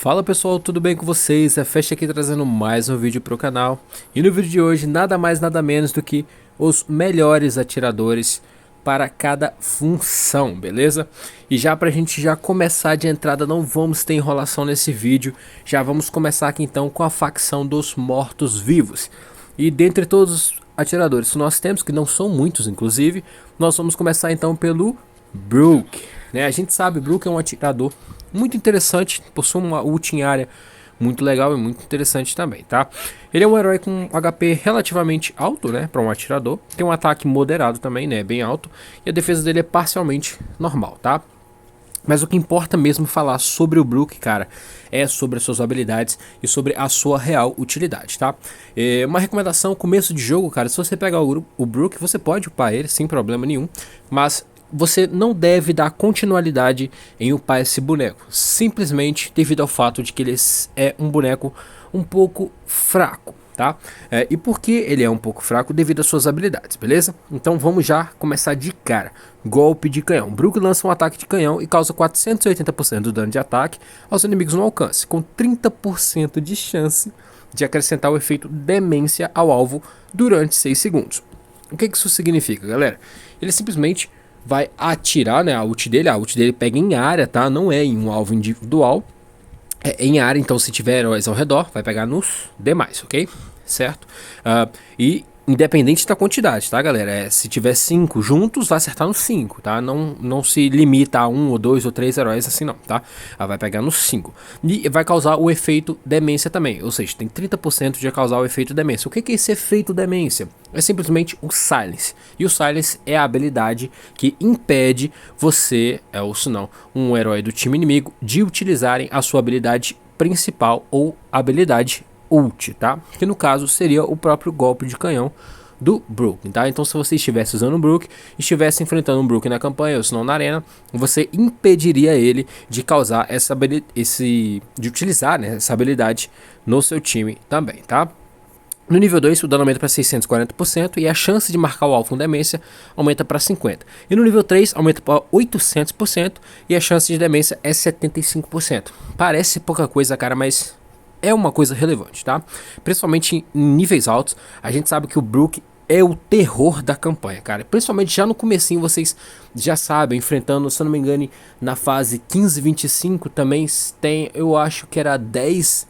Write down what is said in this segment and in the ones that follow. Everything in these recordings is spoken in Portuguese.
Fala pessoal, tudo bem com vocês? É Fest aqui trazendo mais um vídeo para o canal. E no vídeo de hoje, nada mais nada menos do que os melhores atiradores para cada função, beleza? E já pra gente já começar de entrada, não vamos ter enrolação nesse vídeo. Já vamos começar aqui então com a facção dos mortos-vivos. E dentre todos os atiradores que nós temos, que não são muitos inclusive, nós vamos começar então pelo Brook, né? A gente sabe, Brook é um atirador muito interessante, possui uma ult em área muito legal e muito interessante também, tá? Ele é um herói com HP relativamente alto, né, para um atirador. Tem um ataque moderado também, né, bem alto, e a defesa dele é parcialmente normal, tá? Mas o que importa mesmo falar sobre o Brook, cara, é sobre as suas habilidades e sobre a sua real utilidade, tá? Uma recomendação, começo de jogo, cara, se você pegar o Brook, você pode upar ele sem problema nenhum, mas você não deve dar continuidade em upar esse boneco, simplesmente devido ao fato de que ele é um boneco um pouco fraco, tá? E por que ele é um pouco fraco? Devido às suas habilidades, beleza? Então vamos já começar de cara. Golpe de canhão. Brook lança um ataque de canhão e causa 480% do dano de ataque aos inimigos no alcance, com 30% de chance de acrescentar o efeito demência ao alvo durante 6 segundos. O que isso significa, galera? Ele simplesmente vai atirar, né, a ult dele pega em área, tá? Não é em um alvo individual, é em área, então se tiver heróis ao redor, vai pegar nos demais, ok? Certo? E independente da quantidade, tá, galera? Se tiver 5 juntos, vai acertar nos 5, tá? Não se limita a 1 ou 2 ou 3 heróis assim não, tá? Vai pegar nos 5. E vai causar o efeito demência também, ou seja, tem 30% de causar o efeito demência. O que é esse efeito demência? É simplesmente o Silence. E o Silence é a habilidade que impede você, ou se não, um herói do time inimigo, de utilizarem a sua habilidade principal ou habilidade ult, tá? Que no caso seria o próprio golpe de canhão do Brook, tá? Então se você estivesse usando o Brook, estivesse enfrentando um Brook na campanha ou se não na arena, você impediria ele de causar de utilizar, né, essa habilidade no seu time também, tá? No nível 2, o dano aumenta para 640% e a chance de marcar o alvo com demência aumenta para 50%. E no nível 3, aumenta para 800% e a chance de demência é 75%. Parece pouca coisa, cara, mas é uma coisa relevante, tá? Principalmente em níveis altos, a gente sabe que o Brook é o terror da campanha, cara. Principalmente já no comecinho, vocês já sabem, enfrentando, se eu não me engano, na fase 15-25 também tem, eu acho que era 10-20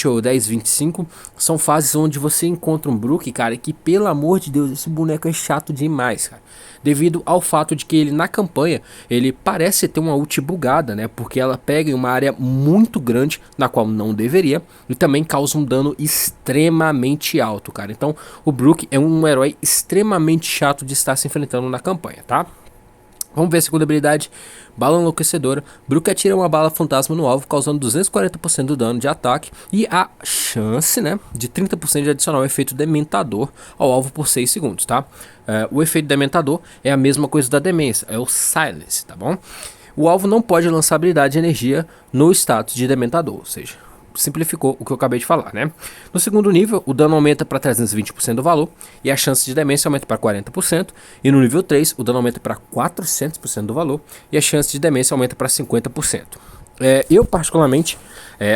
ou 10-25, são fases onde você encontra um Brook, cara, que pelo amor de Deus, esse boneco é chato demais, cara. Devido ao fato de que ele na campanha, ele parece ter uma ult bugada, né? Porque ela pega em uma área muito grande, na qual não deveria, e também causa um dano extremamente alto, cara. Então o Brook é um herói extremamente chato de estar se enfrentando na campanha, tá? Vamos ver a segunda habilidade, bala enlouquecedora. Brook atira uma bala fantasma no alvo, causando 240% do dano de ataque e a chance, né, de 30% de adicionar o efeito dementador ao alvo por 6 segundos, tá? O efeito dementador é a mesma coisa da demência, é o Silence, tá bom? O alvo não pode lançar habilidade de energia no status de dementador, ou seja, simplificou o que eu acabei de falar, né? No segundo nível, o dano aumenta para 320% do valor e a chance de demência aumenta para 40%. E no nível 3, o dano aumenta para 400% do valor e a chance de demência aumenta para 50%. Eu, particularmente,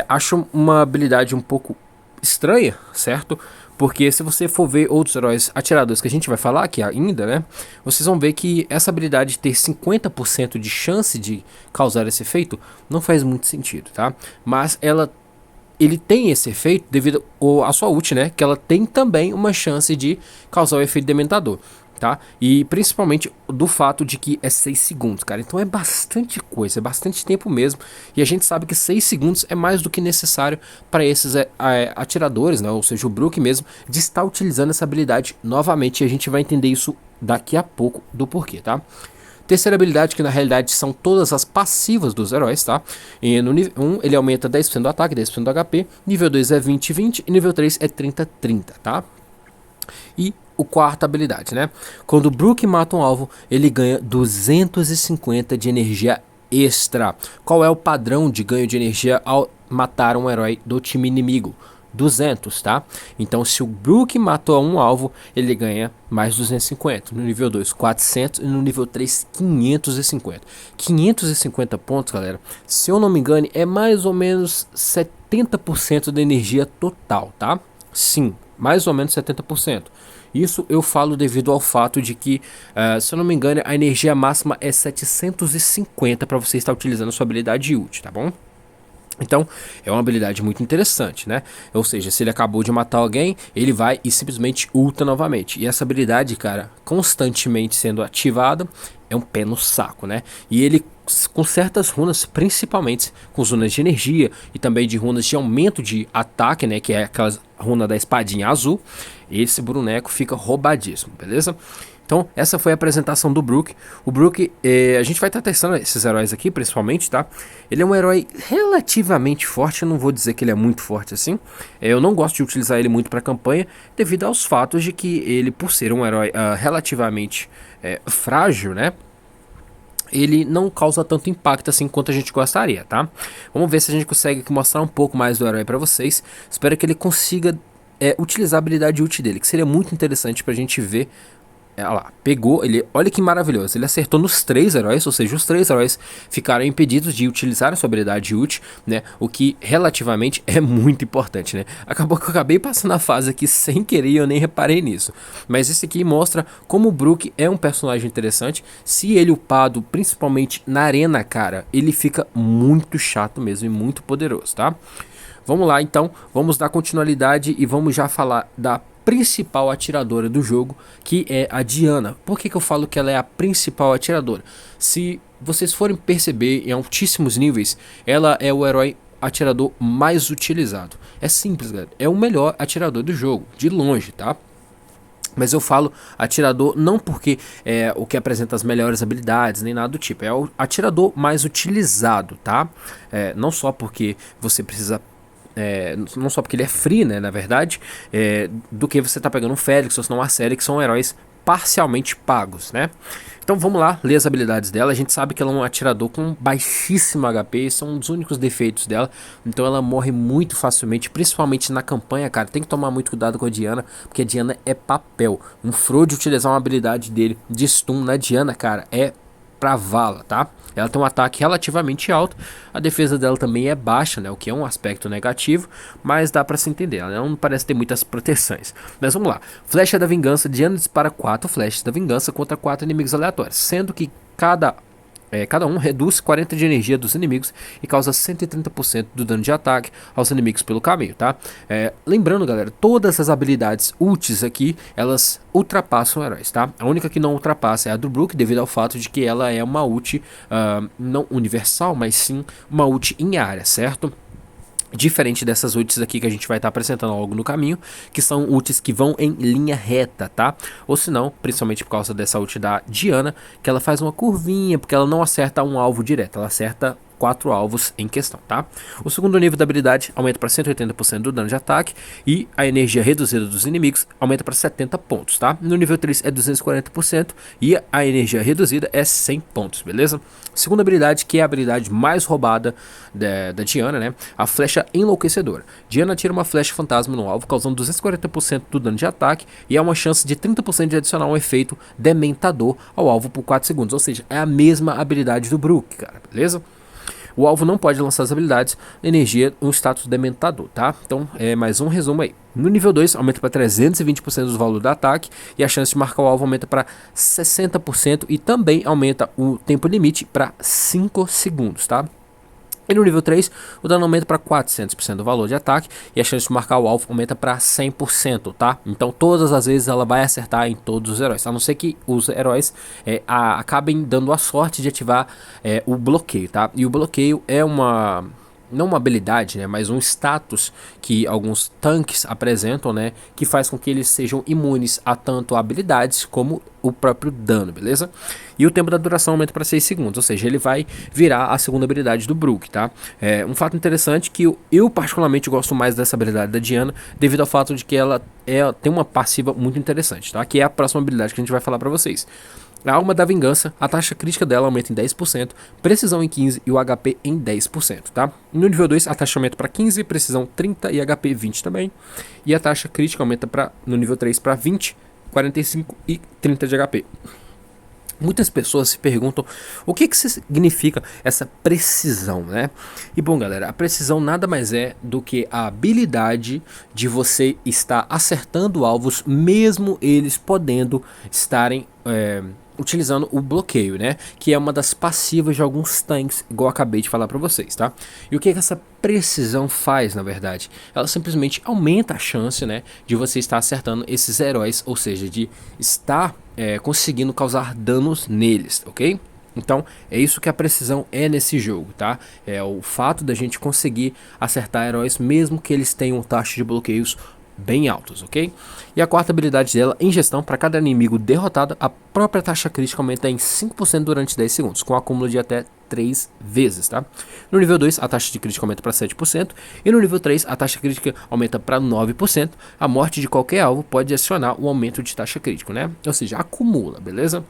acho uma habilidade um pouco estranha, certo? Porque se você for ver outros heróis atiradores que a gente vai falar aqui ainda, né? Vocês vão ver que essa habilidade de ter 50% de chance de causar esse efeito não faz muito sentido, tá? Mas ele tem esse efeito devido à sua ult, né? Que ela tem também uma chance de causar o efeito dementador, tá? E principalmente do fato de que é 6 segundos, cara. Então é bastante coisa, é bastante tempo mesmo. E a gente sabe que 6 segundos é mais do que necessário para esses atiradores, né? Ou seja, o Brook mesmo, de estar utilizando essa habilidade novamente. E a gente vai entender isso daqui a pouco do porquê, tá? Terceira habilidade, que na realidade são todas as passivas dos heróis, tá? E no nível 1 ele aumenta 10% do ataque, 10% do HP, nível 2 é 20-20 e nível 3 é 30-30, tá? E o quarta habilidade, né? Quando o Brook mata um alvo, ele ganha 250 de energia extra. Qual é o padrão de ganho de energia ao matar um herói do time inimigo? 200, tá? Então se o Brook matou um alvo, ele ganha mais 250. No nível 2, 400 e no nível 3, 550. 550 pontos, galera. Se eu não me engano, é mais ou menos 70% da energia total, tá? Sim, mais ou menos 70%. Isso eu falo devido ao fato de que, se eu não me engano, a energia máxima é 750 para você estar utilizando a sua habilidade ult, tá bom? Então, é uma habilidade muito interessante, né? Ou seja, se ele acabou de matar alguém, ele vai e simplesmente ulta novamente. E essa habilidade, cara, constantemente sendo ativada, é um pé no saco, né? E ele, com certas runas, principalmente com runas de energia e também de runas de aumento de ataque, né? Que é aquela runa da espadinha azul, esse boneco fica roubadíssimo, beleza? Então, essa foi a apresentação do Brook. O Brook, a gente vai estar testando esses heróis aqui, principalmente, tá? Ele é um herói relativamente forte, eu não vou dizer que ele é muito forte assim. Eu não gosto de utilizar ele muito para campanha, devido aos fatos de que ele, por ser um herói relativamente frágil, né? Ele não causa tanto impacto assim quanto a gente gostaria, tá? Vamos ver se a gente consegue mostrar um pouco mais do herói para vocês. Espero que ele consiga utilizar a habilidade ult dele, que seria muito interessante pra gente ver. Olha lá, pegou, ele, olha que maravilhoso, ele acertou nos 3 heróis, ou seja, os 3 heróis ficaram impedidos de utilizar a sua habilidade ult, né, o que relativamente é muito importante, né. Acabou que eu acabei passando a fase aqui sem querer e eu nem reparei nisso, mas esse aqui mostra como o Brook é um personagem interessante. Se ele upado, principalmente na arena, cara, ele fica muito chato mesmo e muito poderoso, tá. Vamos lá então, vamos dar continuidade e vamos já falar da principal atiradora do jogo, que é a Diana. Por que eu falo que ela é a principal atiradora? Se vocês forem perceber, em altíssimos níveis, ela é o herói atirador mais utilizado. É simples, galera. É o melhor atirador do jogo, de longe, tá? Mas eu falo atirador não porque é o que apresenta as melhores habilidades, nem nada do tipo. É o atirador mais utilizado, tá? Não só porque você precisa... não só porque ele é free, né, na verdade, do que você tá pegando um Félix ou se não a série, que são heróis parcialmente pagos, né? Então vamos lá, ler as habilidades dela. A gente sabe que ela é um atirador com baixíssimo HP, são um dos únicos defeitos dela, então ela morre muito facilmente, principalmente na campanha, cara. Tem que tomar muito cuidado com a Diana, porque a Diana é papel. Um Frode utilizar uma habilidade dele de stun na Diana, cara, é pra vala, tá? Ela tem um ataque relativamente alto, a defesa dela também é baixa, né, o que é um aspecto negativo, mas dá pra se entender, ela não parece ter muitas proteções. Mas vamos lá, Flecha da Vingança, Diana dispara 4 flechas da vingança contra 4 inimigos aleatórios, sendo que cada um reduz 40 de energia dos inimigos e causa 130% do dano de ataque aos inimigos pelo caminho, tá? Lembrando, galera, todas as habilidades ultis aqui, elas ultrapassam heróis, tá? A única que não ultrapassa é a do Brook, devido ao fato de que ela é uma ult não universal, mas sim uma ult em área, certo? Diferente dessas ults aqui que a gente vai estar apresentando logo no caminho, que são ults que vão em linha reta, tá? Ou se não, principalmente por causa dessa ult da Diana, que ela faz uma curvinha, porque ela não acerta um alvo direto, ela acerta 4 alvos em questão, tá? O segundo nível da habilidade aumenta para 180% do dano de ataque e a energia reduzida dos inimigos aumenta para 70 pontos, tá? No nível 3 é 240% e a energia reduzida é 100 pontos, beleza? Segunda habilidade, que é a habilidade mais roubada da Diana, né? A flecha enlouquecedora. Diana tira uma flecha fantasma no alvo, causando 240% do dano de ataque e há uma chance de 30% de adicionar um efeito dementador ao alvo por 4 segundos. Ou seja, é a mesma habilidade do Brook, cara, beleza? O alvo não pode lançar as habilidades, energia, um status dementador, tá? Então, mais um resumo aí. No nível 2, aumenta para 320% do valor do ataque e a chance de marcar o alvo aumenta para 60% e também aumenta o tempo limite para 5 segundos, tá? E no nível 3, o dano aumenta para 400% do valor de ataque e a chance de marcar o alvo aumenta para 100%, tá? Então todas as vezes ela vai acertar em todos os heróis, a não ser que os heróis acabem dando a sorte de ativar o bloqueio, tá? E o bloqueio é não uma habilidade, né, mas um status que alguns tanques apresentam, né, que faz com que eles sejam imunes a tanto habilidades como o próprio dano, beleza? E o tempo da duração aumenta para 6 segundos, ou seja, ele vai virar a segunda habilidade do Brook, tá? Um fato interessante que eu particularmente gosto mais dessa habilidade da Diana, devido ao fato de que ela tem uma passiva muito interessante, tá? Que é a próxima habilidade que a gente vai falar para vocês. A Alma da Vingança, a taxa crítica dela aumenta em 10%, precisão em 15% e o HP em 10%, tá? No nível 2, a taxa aumenta para 15%, precisão 30% e HP 20% também. E a taxa crítica aumenta no nível 3 para 20%, 45% e 30% de HP. Muitas pessoas se perguntam o que significa essa precisão, né? E bom, galera, a precisão nada mais é do que a habilidade de você estar acertando alvos, mesmo eles podendo estarem utilizando o bloqueio, né? Que é uma das passivas de alguns tanques, igual eu acabei de falar pra vocês, tá? E o que essa precisão faz, na verdade? Ela simplesmente aumenta a chance, né? De você estar acertando esses heróis, ou seja, de estar conseguindo causar danos neles, ok? Então é isso que a precisão é nesse jogo, tá? É o fato da gente conseguir acertar heróis mesmo que eles tenham taxa de bloqueios bem altos, ok? E a quarta habilidade dela, ingestão, para cada inimigo derrotado, a própria taxa crítica aumenta em 5% durante 10 segundos, com acúmulo de até 3 vezes, tá? No nível 2, a taxa de crítica aumenta para 7%, e no nível 3, a taxa crítica aumenta para 9%. A morte de qualquer alvo pode adicionar o aumento de taxa crítica, né? Ou seja, acumula, beleza?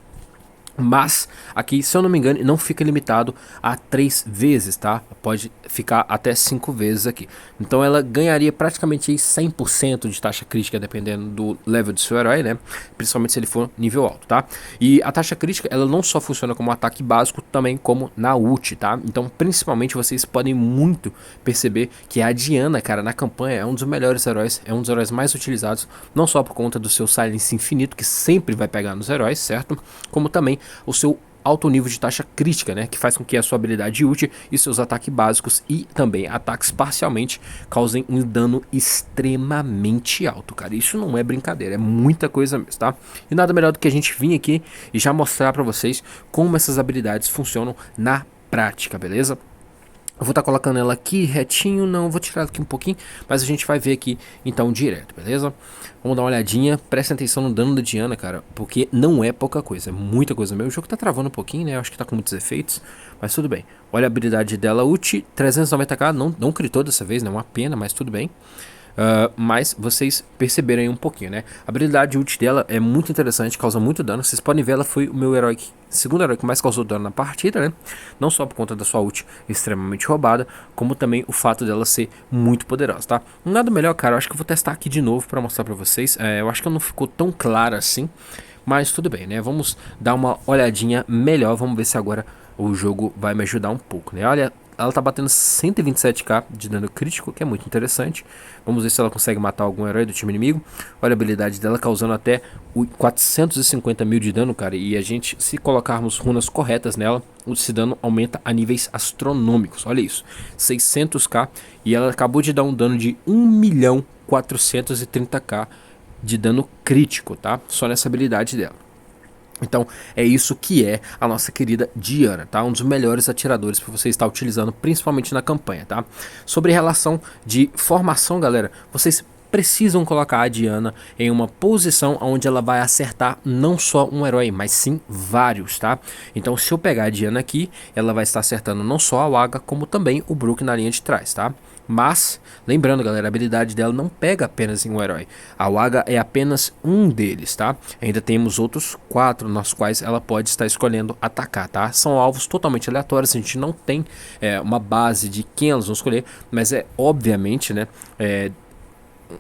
Mas aqui, se eu não me engano, não fica limitado a 3 vezes, tá? Pode ficar até 5 vezes aqui. Então ela ganharia praticamente 100% de taxa crítica, dependendo do level do seu herói, né? Principalmente se ele for nível alto, tá? E a taxa crítica, ela não só funciona como ataque básico, também como na ult, tá? Então, principalmente, vocês podem muito perceber que a Diana, cara, na campanha é um dos melhores heróis, é um dos heróis mais utilizados, não só por conta do seu silence infinito, que sempre vai pegar nos heróis, certo? Como também o seu alto nível de taxa crítica, né, que faz com que a sua habilidade ult e seus ataques básicos e também ataques parcialmente causem um dano extremamente alto, cara. Isso não é brincadeira, é muita coisa mesmo, tá? E nada melhor do que a gente vir aqui e já mostrar pra vocês como essas habilidades funcionam na prática, beleza? Eu vou estar colocando ela aqui retinho, não, vou tirar aqui um pouquinho, mas a gente vai ver aqui então direto, beleza? Vamos dar uma olhadinha, presta atenção no dano da Diana, cara, porque não é pouca coisa, é muita coisa mesmo. O jogo tá travando um pouquinho, né, acho que tá com muitos efeitos, mas tudo bem. Olha a habilidade dela, ult, 390k, não critou dessa vez, né, uma pena, mas tudo bem. Mas vocês perceberam aí um pouquinho, né? A habilidade ult dela é muito interessante, causa muito dano. Vocês podem ver, ela foi o meu herói, segundo herói que mais causou dano na partida, né? Não só por conta da sua ult extremamente roubada, como também o fato dela ser muito poderosa, tá? Nada melhor, cara, eu acho que eu vou testar aqui de novo pra mostrar pra vocês. Eu acho que não ficou tão claro assim, mas tudo bem, né? Vamos dar uma olhadinha melhor, vamos ver se agora o jogo vai me ajudar um pouco, né? Olha, ela tá batendo 127k de dano crítico, que é muito interessante. Vamos ver se ela consegue matar algum herói do time inimigo. Olha a habilidade dela, causando até 450 mil de dano, cara. E a gente, se colocarmos runas corretas nela, esse dano aumenta a níveis astronômicos. Olha isso, 600k. E ela acabou de dar um dano de 1.430k de dano crítico, tá? Só nessa habilidade dela. Então é isso que é a nossa querida Diana, tá? Um dos melhores atiradores para você estar utilizando, principalmente na campanha, tá? Sobre relação de formação, galera, vocês precisam colocar a Diana em uma posição onde ela vai acertar não só um herói, mas sim vários, tá? Então se eu pegar a Diana aqui, ela vai estar acertando não só a Waga, como também o Brook na linha de trás, tá? Mas, lembrando, galera, a habilidade dela não pega apenas em um herói. A Waga é apenas um deles, tá? Ainda temos outros 4 nos quais ela pode estar escolhendo atacar, tá? São alvos totalmente aleatórios, a gente não tem uma base de quem elas vão escolher, mas é obviamente, né?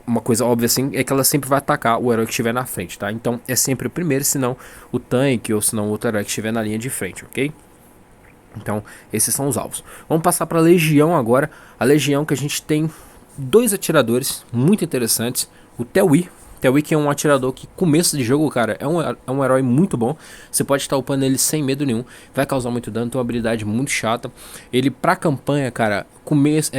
Uma coisa óbvia assim é que ela sempre vai atacar o herói que estiver na frente, tá? Então é sempre o primeiro, senão o tanque ou senão outro herói que estiver na linha de frente, ok? Então, esses são os alvos. Vamos passar para a Legião agora. A Legião que a gente tem 2 atiradores muito interessantes. O Tewi. Tewi que é um atirador que começo de jogo, cara, é um herói muito bom. Você pode estar upando ele sem medo nenhum. Vai causar muito dano, tem uma habilidade muito chata. Ele pra campanha, cara, começo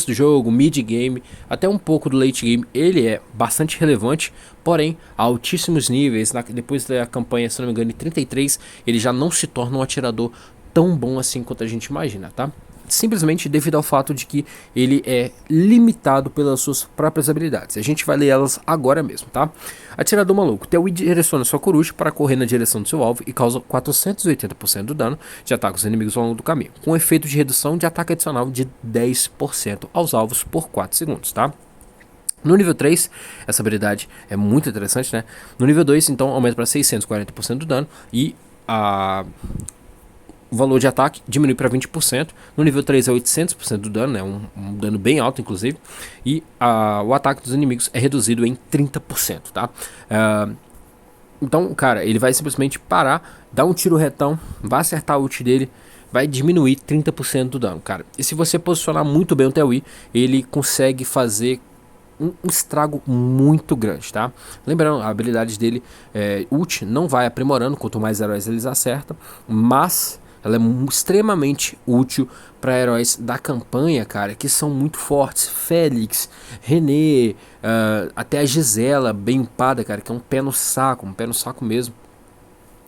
do jogo, mid game, até um pouco do late game, ele é bastante relevante. Porém, a altíssimos níveis, depois da campanha, se não me engano, em 33, ele já não se torna um atirador tão bom assim quanto a gente imagina, tá? Simplesmente devido ao fato de que ele é limitado pelas suas próprias habilidades. A gente vai ler elas agora mesmo, tá? Atirador maluco. Tewi direciona sua coruja para correr na direção do seu alvo e causa 480% do dano de ataque aos inimigos ao longo do caminho, com efeito de redução de ataque adicional de 10% aos alvos por 4 segundos, tá? No nível 3, essa habilidade é muito interessante, né? No nível 2, então, aumenta para 640% do dano e o valor de ataque diminui para 20%. No nível 3 é 800% do dano, né? Um dano bem alto, inclusive. E o ataque dos inimigos é reduzido em 30%, tá? Então, cara, ele vai simplesmente parar, dar um tiro retão, vai acertar a ult dele, vai diminuir 30% do dano, cara. E se você posicionar muito bem o ToE, ele consegue fazer um estrago muito grande, tá? Lembrando, a habilidade dele, ult, não vai aprimorando quanto mais heróis eles acertam, mas ela é extremamente útil para heróis da campanha, cara, que são muito fortes. Félix, René, até a Gisela, bem upada, cara, que é um pé no saco mesmo.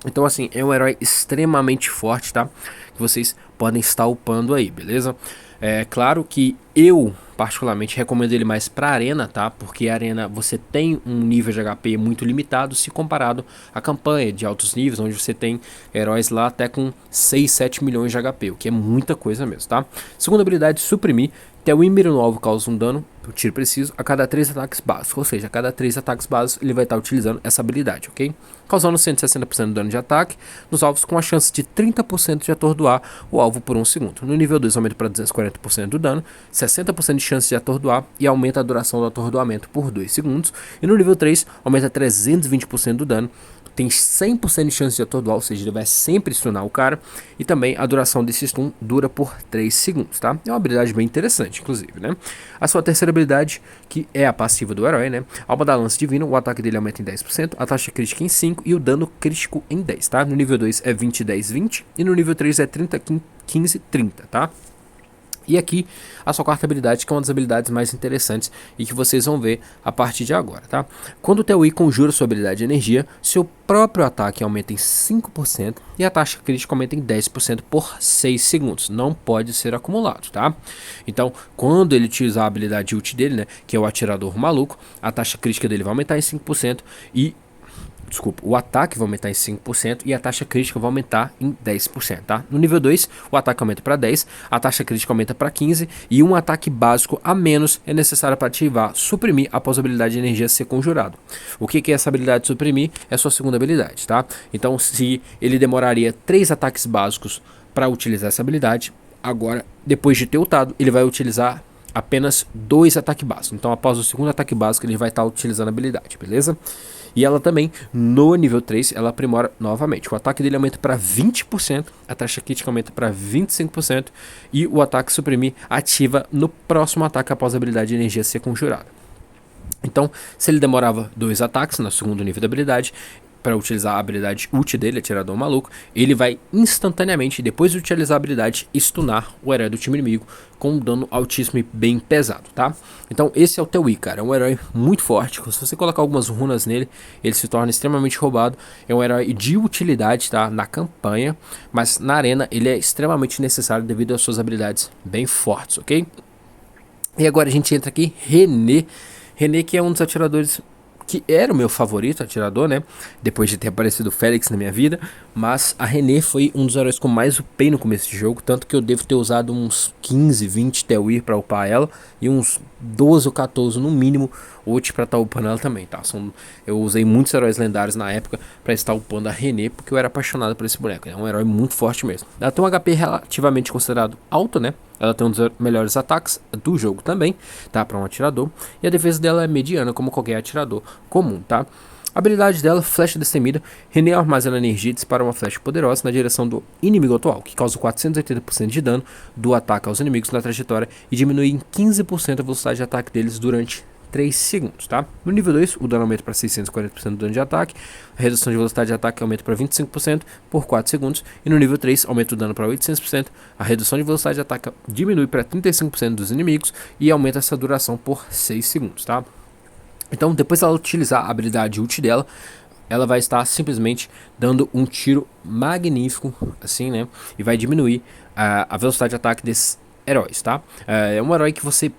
Então, assim, é um herói extremamente forte, tá? Que vocês podem estar upando aí, beleza? É claro que eu, particularmente, recomendo ele mais pra arena, tá? Porque a arena você tem um nível de HP muito limitado se comparado à campanha de altos níveis, onde você tem heróis lá até com 6, 7 milhões de HP, o que é muita coisa mesmo, tá? Segunda habilidade, suprimir. ToE mira no alvo causa um dano, o tiro preciso, a cada 3 ataques básicos. Ou seja, a cada 3 ataques básicos ele vai estar utilizando essa habilidade, ok? Causando 160% de dano de ataque nos alvos com a chance de 30% de atordoar o alvo por 1 segundo. No nível 2 aumenta para 240% do dano, 60% de chance de atordoar e aumenta a duração do atordoamento por 2 segundos. E no nível 3 aumenta 320% do dano, tem 100% de chance de atordoar, ou seja, ele vai sempre stunar o cara. E também a duração desse stun dura por 3 segundos, tá? É uma habilidade bem interessante, inclusive, né? A sua terceira habilidade, que é a passiva do herói, né? Alma da Lança Divina, o ataque dele aumenta em 10%, a taxa crítica em 5% e o dano crítico em 10%, tá? No nível 2 é 20, 10, 20 e no nível 3 é 30, 15, 30, tá? E aqui a sua quarta habilidade, que é uma das habilidades mais interessantes e que vocês vão ver a partir de agora, tá? Quando o ToE conjura sua habilidade de energia, seu próprio ataque aumenta em 5% e a taxa crítica aumenta em 10% por 6 segundos. Não pode ser acumulado, tá? Então, quando ele utilizar a habilidade ult dele, né, que é o atirador maluco, a taxa crítica dele vai aumentar em 5% e o ataque vai aumentar em 5% e a taxa crítica vai aumentar em 10%, tá? No nível 2, o ataque aumenta para 10%, a taxa crítica aumenta para 15% e um ataque básico a menos é necessário para ativar suprimir após a habilidade de energia ser conjurado. O que é essa habilidade de suprimir? É a sua segunda habilidade, tá? Então, se ele demoraria 3 ataques básicos para utilizar essa habilidade, agora, depois de ter ultado, ele vai utilizar apenas 2 ataques básicos. Então, após o segundo ataque básico, ele vai estar utilizando a habilidade, beleza? E ela também, no nível 3, ela aprimora novamente. O ataque dele aumenta para 20%, a taxa crítica aumenta para 25% e o ataque suprimir ativa no próximo ataque após a habilidade de energia ser conjurada. Então, se ele demorava 2 ataques no segundo nível da habilidade, para utilizar a habilidade ult dele, atirador maluco, ele vai instantaneamente, depois de utilizar a habilidade, stunar o herói do time inimigo com um dano altíssimo e bem pesado, tá? Então esse é o ToE, cara, é um herói muito forte, se você colocar algumas runas nele, ele se torna extremamente roubado, é um herói de utilidade, tá? Na campanha, mas na arena ele é extremamente necessário devido às suas habilidades bem fortes, ok? E agora a gente entra aqui, René, que é um dos atiradores que era o meu favorito atirador, né? Depois de ter aparecido o Félix na minha vida. Mas a René foi um dos heróis que eu mais upei no começo de jogo. Tanto que eu devo ter usado uns 15, 20 ToE pra upar ela. E uns 12 ou 14 no mínimo ult pra estar upando ela também, tá? Eu usei muitos heróis lendários na época pra estar upando a René. Porque eu era apaixonado por esse boneco. É um herói muito forte mesmo. Ela tem um HP relativamente considerado alto, né? Ela tem um dos melhores ataques do jogo também, tá? Para um atirador. E a defesa dela é mediana, como qualquer atirador comum, tá? A habilidade dela, flecha destemida. René armazena energia e dispara uma flecha poderosa na direção do inimigo atual, que causa 480% de dano do ataque aos inimigos na trajetória e diminui em 15% a velocidade de ataque deles durante 3 segundos, tá? No nível 2, o dano aumenta para 640% do dano de ataque, a redução de velocidade de ataque aumenta para 25% por 4 segundos, e no nível 3, aumenta o dano para 800%, a redução de velocidade de ataque diminui para 35% dos inimigos e aumenta essa duração por 6 segundos, tá? Então, depois ela utilizar a habilidade ult dela, ela vai estar simplesmente dando um tiro magnífico, assim, né? E vai diminuir a velocidade de ataque desses heróis, tá? É um herói que você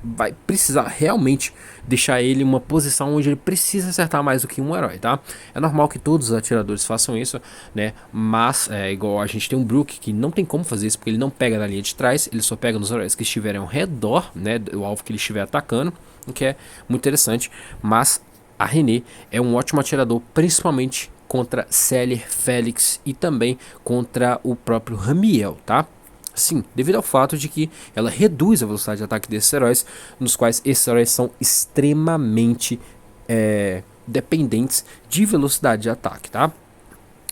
vai precisar realmente deixar ele em uma posição onde ele precisa acertar mais do que um herói, tá? É normal que todos os atiradores façam isso, né? Mas é igual a gente tem um Brook que não tem como fazer isso porque ele não pega na linha de trás, ele só pega nos heróis que estiverem ao redor, né, do alvo que ele estiver atacando, o que é muito interessante. Mas a René é um ótimo atirador, principalmente contra Celer, Félix e também contra o próprio Ramiel, tá? Sim, devido ao fato de que ela reduz a velocidade de ataque desses heróis, nos quais esses heróis são extremamente dependentes de velocidade de ataque, tá?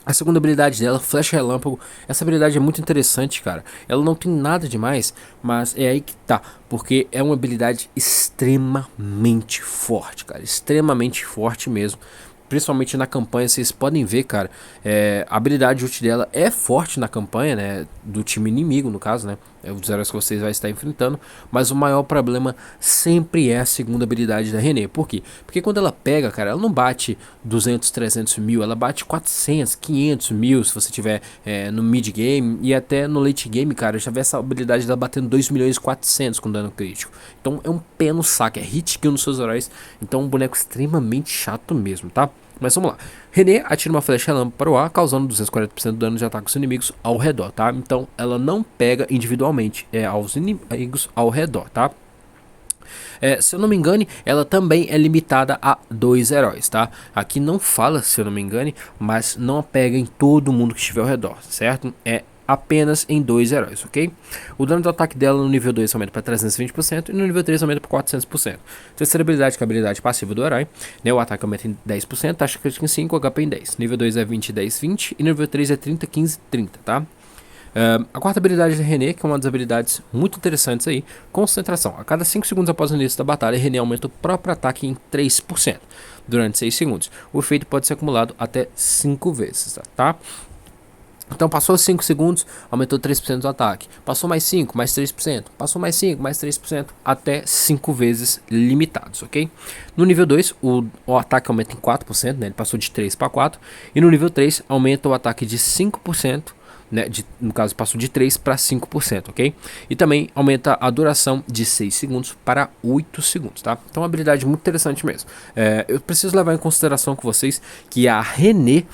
A segunda habilidade dela, Flecha Relâmpago, essa habilidade é muito interessante, cara. Ela não tem nada demais, mas é aí que tá, porque é uma habilidade extremamente forte, cara, extremamente forte mesmo. Principalmente na campanha, vocês podem ver, cara, a habilidade ult dela é forte na campanha, né, do time inimigo, no caso, né, os heróis que vocês vão estar enfrentando, mas o maior problema sempre é a segunda habilidade da René. Por quê? Porque quando ela pega, cara, ela não bate 200, 300 mil, ela bate 400, 500 mil, se você tiver no mid game, e até no late game, cara, eu já vi essa habilidade dela batendo 2 milhões e 400 com dano crítico. Então é um pé no saco, é hit kill nos seus heróis, então é um boneco extremamente chato mesmo, tá? Mas vamos lá. René atira uma flecha relâmpago para o ar, causando 240% de dano de ataque aos inimigos ao redor, tá? Então ela não pega individualmente, aos inimigos ao redor, tá? Se eu não me engane, ela também é limitada a 2 heróis, tá? Aqui não fala, se eu não me engane, mas não pega em todo mundo que estiver ao redor, certo? É apenas em 2 heróis, ok? O dano de ataque dela no nível 2 aumenta para 320% e no nível 3 aumenta para 400%. Terceira habilidade, que é a habilidade passiva do herói, né? O ataque aumenta em 10%, taxa crítica em 5, HP em 10. Nível 2 é 20, 10, 20 e nível 3 é 30, 15, 30, tá? A quarta habilidade da René, que é uma das habilidades muito interessantes aí, concentração. A cada 5 segundos após o início da batalha, René aumenta o próprio ataque em 3% durante 6 segundos. O efeito pode ser acumulado até 5 vezes, tá? Então passou 5 segundos, aumentou 3% do ataque. Passou mais 5, mais 3%. Passou mais 5, mais 3%. Até 5 vezes limitados, ok? No nível 2, o ataque aumenta em 4%, né? Ele passou de 3 para 4. E no nível 3, aumenta o ataque de 5%. Né, no caso passou de 3 para 5%, ok? E também aumenta a duração de 6 segundos para 8 segundos, tá? Então uma habilidade muito interessante mesmo. Eu preciso levar em consideração com vocês que a René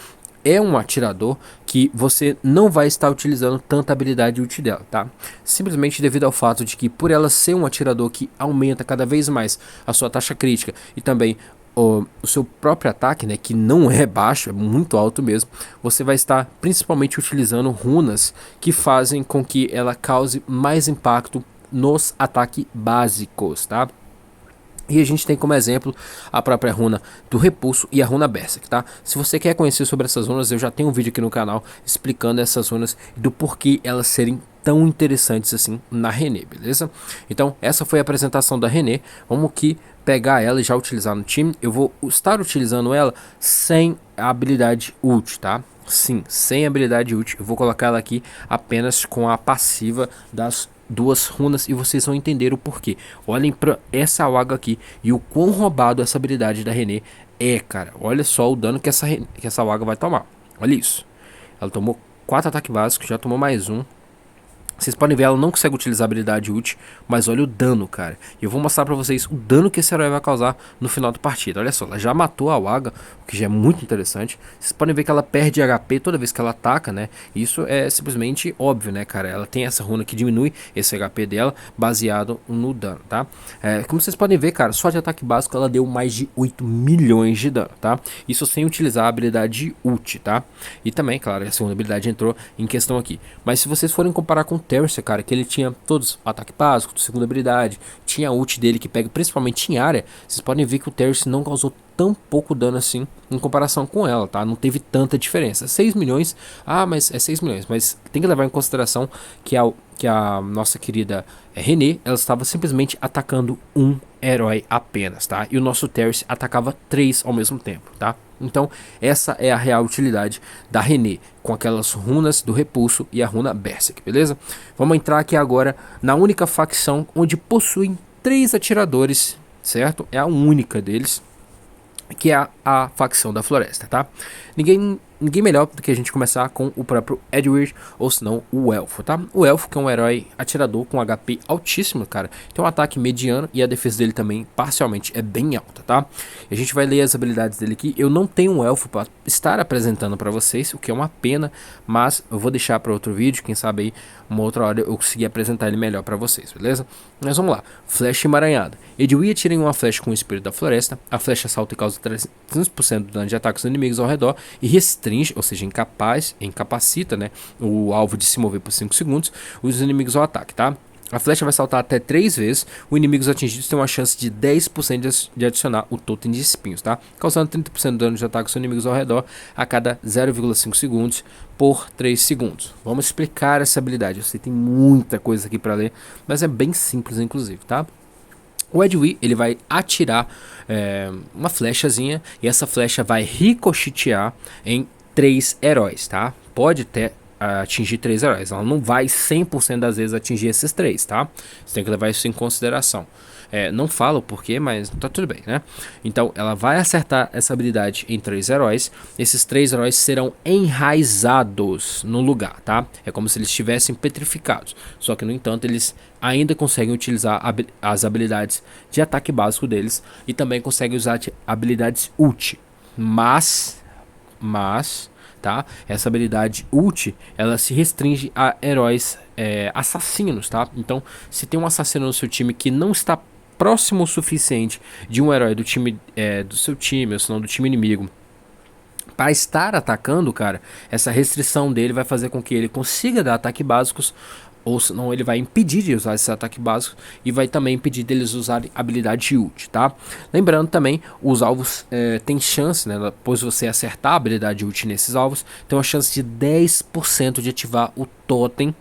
é um atirador que você não vai estar utilizando tanta habilidade útil dela, tá? Simplesmente devido ao fato de que por ela ser um atirador que aumenta cada vez mais a sua taxa crítica e também o seu próprio ataque, né, que não é baixo, é muito alto mesmo, você vai estar principalmente utilizando runas que fazem com que ela cause mais impacto nos ataques básicos, tá? E a gente tem como exemplo a própria runa do Repulso e a runa Berserk, tá? Se você quer conhecer sobre essas runas, eu já tenho um vídeo aqui no canal explicando essas runas e do porquê elas serem tão interessantes assim na René, beleza? Então essa foi a apresentação da René. Vamos aqui pegar ela e já utilizar no time. Eu vou estar utilizando ela sem a habilidade ult, tá? Sim, sem habilidade ult. Eu vou colocar ela aqui apenas com a passiva das duas runas e vocês vão entender o porquê. Olhem para essa waga aqui e o quão roubado essa habilidade da René é, cara. Olha só o dano que essa waga vai tomar. Olha isso. Ela tomou 4 ataques básicos, já tomou mais um. Vocês podem ver, ela não consegue utilizar a habilidade ult, mas olha o dano, cara. E eu vou mostrar pra vocês o dano que esse herói vai causar no final da partida. Olha só, ela já matou a Waga, o que já é muito interessante. Vocês podem ver que ela perde HP toda vez que ela ataca, né? Isso é simplesmente óbvio, né, cara? Ela tem essa runa que diminui esse HP dela, baseado no dano, tá? Como vocês podem ver, cara, só de ataque básico ela deu mais de 8 milhões de dano, tá? Isso sem utilizar a habilidade ult, tá? E também, claro, a segunda habilidade entrou em questão aqui. Mas se vocês forem comparar com Terce, cara, que ele tinha todos ataque básico, segunda habilidade, tinha a ult dele que pega principalmente em área, vocês podem ver que o Terce não causou tão pouco dano assim em comparação com ela, tá? Não teve tanta diferença. 6 milhões, mas é 6 milhões, mas tem que levar em consideração que a nossa querida René, ela estava simplesmente atacando um herói apenas, tá? E o nosso Terce atacava 3 ao mesmo tempo, tá? Então essa é a real utilidade da René, com aquelas runas do Repulso e a runa Berserk, beleza? Vamos entrar aqui agora na única facção onde possuem 3 atiradores, certo? É a única deles, que é a a facção da floresta, tá? Ninguém melhor do que a gente começar com o próprio Edward, ou se não, o Elfo, tá? O Elfo, que é um herói atirador com HP altíssimo, cara. Tem um ataque mediano e a defesa dele também, parcialmente, é bem alta, tá? E a gente vai ler as habilidades dele aqui. Eu não tenho um Elfo para estar apresentando para vocês, o que é uma pena, mas eu vou deixar para outro vídeo, quem sabe aí, uma outra hora eu conseguir apresentar ele melhor para vocês, beleza? Mas vamos lá. Flecha emaranhada. Edwin atira em uma flecha com o espírito da floresta. A flecha salta e causa 300% do dano de ataque aos inimigos ao redor e restringe, ou seja, incapacita, né, o alvo de se mover por 5 segundos, os inimigos ao ataque, tá? A flecha vai saltar até 3 vezes, os inimigos atingidos têm uma chance de 10% de adicionar o totem de espinhos, tá? Causando 30% de dano de ataque aos inimigos ao redor a cada 0,5 segundos por 3 segundos. Vamos explicar essa habilidade, eu sei que tem muita coisa aqui para ler, mas é bem simples inclusive, tá? O Edwin, ele vai atirar uma flechazinha e essa flecha vai ricochetear em 3 heróis, tá? Pode até atingir 3 heróis, ela não vai 100% das vezes atingir esses 3, tá? Você tem que levar isso em consideração. Não falo o porquê, mas tá tudo bem, né? Então, ela vai acertar essa habilidade em 3 heróis. Esses 3 heróis serão enraizados no lugar, tá? É como se eles estivessem petrificados. Só que, no entanto, eles ainda conseguem utilizar as habilidades de ataque básico deles. E também conseguem usar habilidades ult. Mas, tá? Essa habilidade ult, ela se restringe a heróis assassinos, tá? Então, se tem um assassino no seu time que não está próximo o suficiente de um herói do time do seu time, ou se não do time inimigo, para estar atacando, cara, essa restrição dele vai fazer com que ele consiga dar ataques básicos, ou senão ele vai impedir de usar esse ataque básico e vai também impedir deles usarem habilidade ult, tá? Lembrando também, os alvos têm chance, né, depois você acertar a habilidade ult nesses alvos, tem uma chance de 10% de ativar o totem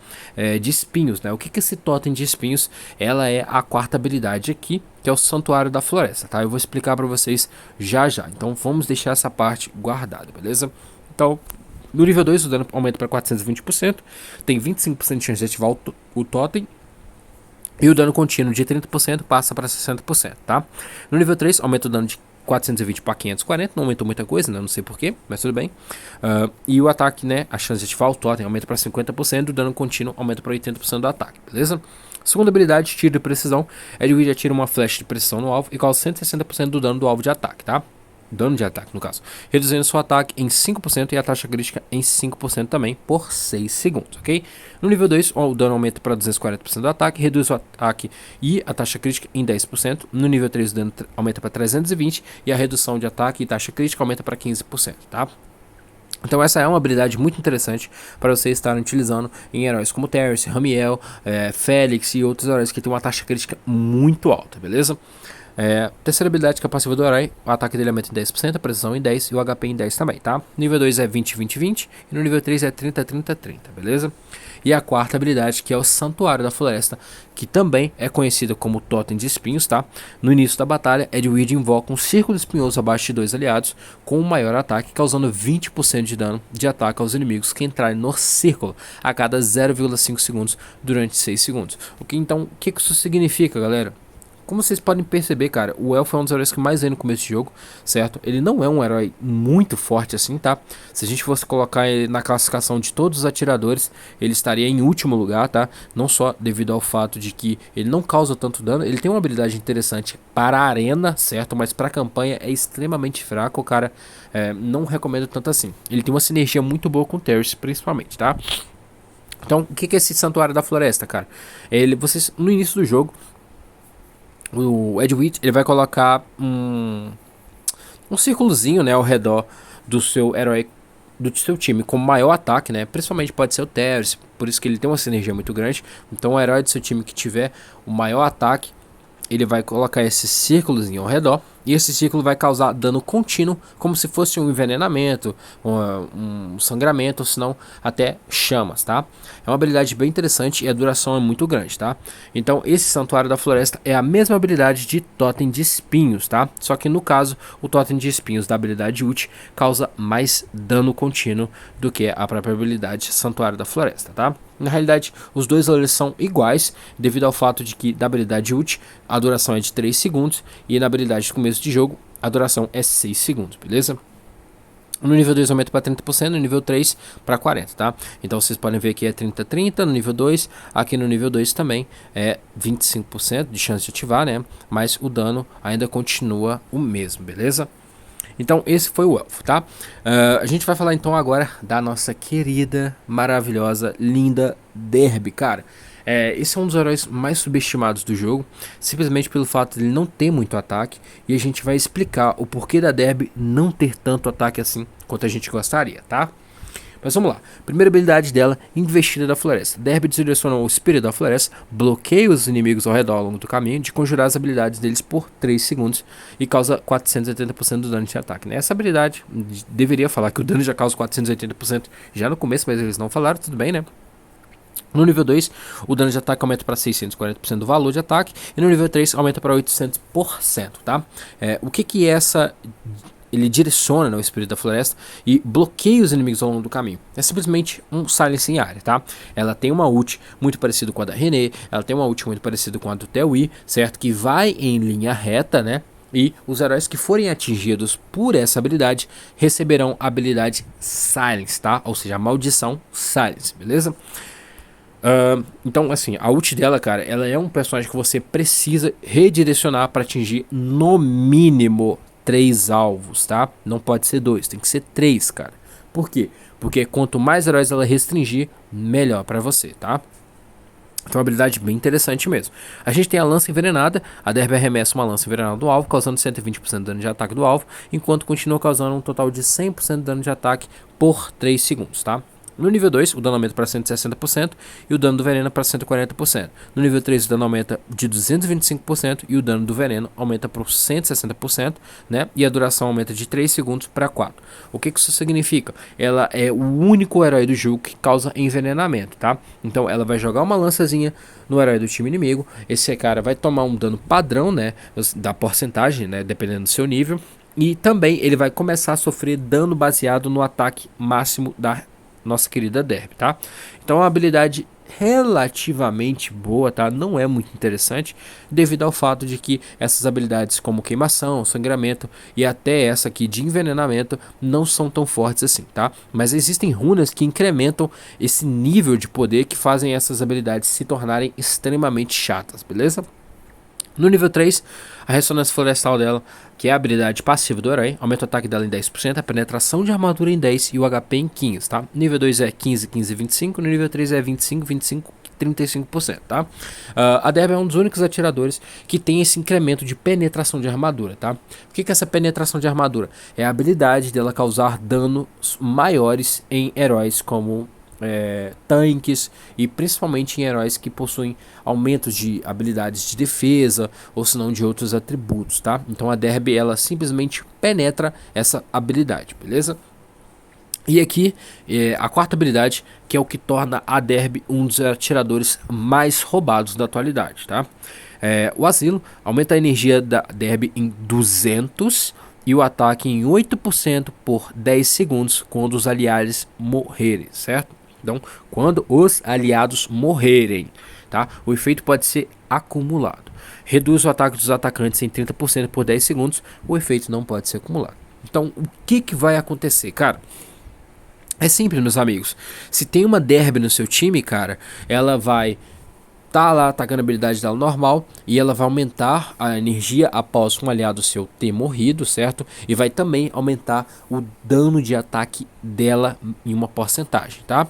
de espinhos, né? O que é esse totem de espinhos? Ela é a 4ª habilidade aqui, que é o Santuário da Floresta, tá? Eu vou explicar para vocês já. Então vamos deixar essa parte guardada, beleza? Então, no nível 2 o dano aumenta para 420%, tem 25% de chance de ativar o totem, e o dano contínuo de 30% passa para 60%, tá? No nível 3 aumenta o dano de 420 para 540, não aumentou muita coisa, né? Não sei porquê, mas tudo bem. E o ataque, né, a chance de ativar o totem aumenta para 50%, o dano contínuo aumenta para 80% do ataque, beleza? Segunda habilidade, tiro de precisão. Edwin atira uma flecha de precisão no alvo e causa 160% do dano do alvo de ataque, tá? Dano de ataque, no caso. Reduzindo seu ataque em 5% e a taxa crítica em 5% também por 6 segundos, ok? No nível 2, o dano aumenta para 240% do ataque, reduz o ataque e a taxa crítica em 10%. No nível 3, o dano aumenta para 320% e a redução de ataque e taxa crítica aumenta para 15%, tá? Então essa é uma habilidade muito interessante para vocês estarem utilizando em heróis como Terence, Ramiel, Félix e outros heróis que tem uma taxa crítica muito alta, beleza? Terceira habilidade, que é a passiva do herói, o ataque dele aumenta em 10%, a precisão em 10% e o HP em 10 também, tá? Nível 2 é 20-20-20 e no nível 3 é 30-30-30, beleza? E a 4ª habilidade, que é o Santuário da Floresta, que também é conhecida como Totem de Espinhos, tá? No início da batalha, Edwin invoca um círculo espinhoso abaixo de 2 aliados com um maior ataque, causando 20% de dano de ataque aos inimigos que entrarem no círculo a cada 0,5 segundos durante 6 segundos. Então, o que isso significa, galera? Como vocês podem perceber, cara, o Elfo é um dos heróis que mais vem no começo do jogo, certo? Ele não é um herói muito forte assim, tá? Se a gente fosse colocar ele na classificação de todos os atiradores, ele estaria em último lugar, tá? Não só devido ao fato de que ele não causa tanto dano, ele tem uma habilidade interessante para a arena, certo? Mas para a campanha é extremamente fraco, cara. Não recomendo tanto assim. Ele tem uma sinergia muito boa com o Terence, principalmente, tá? Então, o que é esse Santuário da Floresta, cara? Vocês, no início do jogo, o Edwin, ele vai colocar um círculozinho, né, ao redor do seu herói, do seu time com maior ataque, né? Principalmente pode ser o Terence, por isso que ele tem uma sinergia muito grande. Então o herói do seu time que tiver o maior ataque, ele vai colocar esse círculozinho ao redor. E esse círculo vai causar dano contínuo, como se fosse um envenenamento, um sangramento, ou se não, até chamas, tá? É uma habilidade bem interessante e a duração é muito grande, tá? Então, esse Santuário da Floresta é a mesma habilidade de Totem de Espinhos, tá? Só que no caso, o Totem de Espinhos da habilidade ult causa mais dano contínuo do que a própria habilidade Santuário da Floresta, tá? Na realidade, os dois valores são iguais, devido ao fato de que da habilidade ult a duração é de 3 segundos e na habilidade de começo de jogo a duração é 6 segundos, beleza? No nível 2 aumenta para 30%, no nível 3 para 40%, tá? Então vocês podem ver que é 30-30 no nível 2, aqui no nível 2 também é 25% de chance de ativar, né? Mas o dano ainda continua o mesmo, beleza? Então esse foi o elfo, tá? A gente vai falar então agora da nossa querida, maravilhosa, linda Derby, cara. Esse é um dos heróis mais subestimados do jogo, simplesmente pelo fato de ele não ter muito ataque, e a gente vai explicar o porquê da Derby não ter tanto ataque assim quanto a gente gostaria, tá? Mas vamos lá. Primeira habilidade dela, Investida da Floresta. Derby direciona o Espírito da Floresta, bloqueia os inimigos ao redor ao longo do caminho, de conjurar as habilidades deles por 3 segundos e causa 480% do dano de ataque, né? Essa habilidade deveria falar que o dano já causa 480% já no começo, mas eles não falaram, tudo bem, né? No nível 2, o dano de ataque aumenta para 640% do valor de ataque, e no nível 3 aumenta para 800%, tá? O que é essa... Ele direciona, né, o Espírito da Floresta e bloqueia os inimigos ao longo do caminho. É simplesmente um silence em área, tá? Ela tem uma ult muito parecida com a da René, ela tem uma ult muito parecida com a do Tewi, certo? Que vai em linha reta, né? E os heróis que forem atingidos por essa habilidade receberão a habilidade Silence, tá? Ou seja, a maldição Silence, beleza? Então, assim, a ult dela, cara, ela é um personagem que você precisa redirecionar para atingir no mínimo 3 alvos, tá? Não pode ser 2, tem que ser 3, cara. Por quê? Porque quanto mais heróis ela restringir, melhor pra você, tá? Então é uma habilidade bem interessante mesmo. A gente tem a lança envenenada. A Derby arremessa uma lança envenenada do alvo, causando 120% de dano de ataque do alvo, enquanto continua causando um total de 100% de dano de ataque por 3 segundos, tá? No nível 2, o dano aumenta para 160% e o dano do veneno para 140%. No nível 3, o dano aumenta de 225% e o dano do veneno aumenta para 160%, né? E a duração aumenta de 3 segundos para 4. O que isso significa? Ela é o único herói do jogo que causa envenenamento, tá? Então ela vai jogar uma lançazinha no herói do time inimigo. Esse cara vai tomar um dano padrão, né? Da porcentagem, né? Dependendo do seu nível. E também ele vai começar a sofrer dano baseado no ataque máximo da nossa querida Derby, tá? Então é uma habilidade relativamente boa, tá? Não é muito interessante, devido ao fato de que essas habilidades como queimação, sangramento e até essa aqui de envenenamento não são tão fortes assim, tá? Mas existem runas que incrementam esse nível de poder que fazem essas habilidades se tornarem extremamente chatas, beleza? No nível 3, a ressonância florestal dela, que é a habilidade passiva do herói, aumenta o ataque dela em 10%, a penetração de armadura em 10% e o HP em 15%, tá? Nível 2 é 15, 15 e 25%, no nível 3 é 25, 25 e 35%, tá? A Derby é um dos únicos atiradores que tem esse incremento de penetração de armadura, tá? O que é essa penetração de armadura? É a habilidade dela causar danos maiores em heróis como tanques e principalmente em heróis que possuem aumentos de habilidades de defesa ou se não de outros atributos, tá? Então a Derby ela simplesmente penetra essa habilidade, beleza? E aqui a quarta habilidade, que é o que torna a Derby um dos atiradores mais roubados da atualidade, tá? O Asilo aumenta a energia da Derby em 200 e o ataque em 8% por 10 segundos quando os aliados morrerem, certo? Então, quando os aliados morrerem, tá? O efeito pode ser acumulado. Reduz o ataque dos atacantes em 30% por 10 segundos. O efeito não pode ser acumulado. Então, o que vai acontecer, cara? É simples, meus amigos. Se tem uma Derby no seu time, cara, ela vai tá lá atacando a habilidade dela normal e ela vai aumentar a energia após um aliado seu ter morrido, certo? E vai também aumentar o dano de ataque dela em uma porcentagem, tá?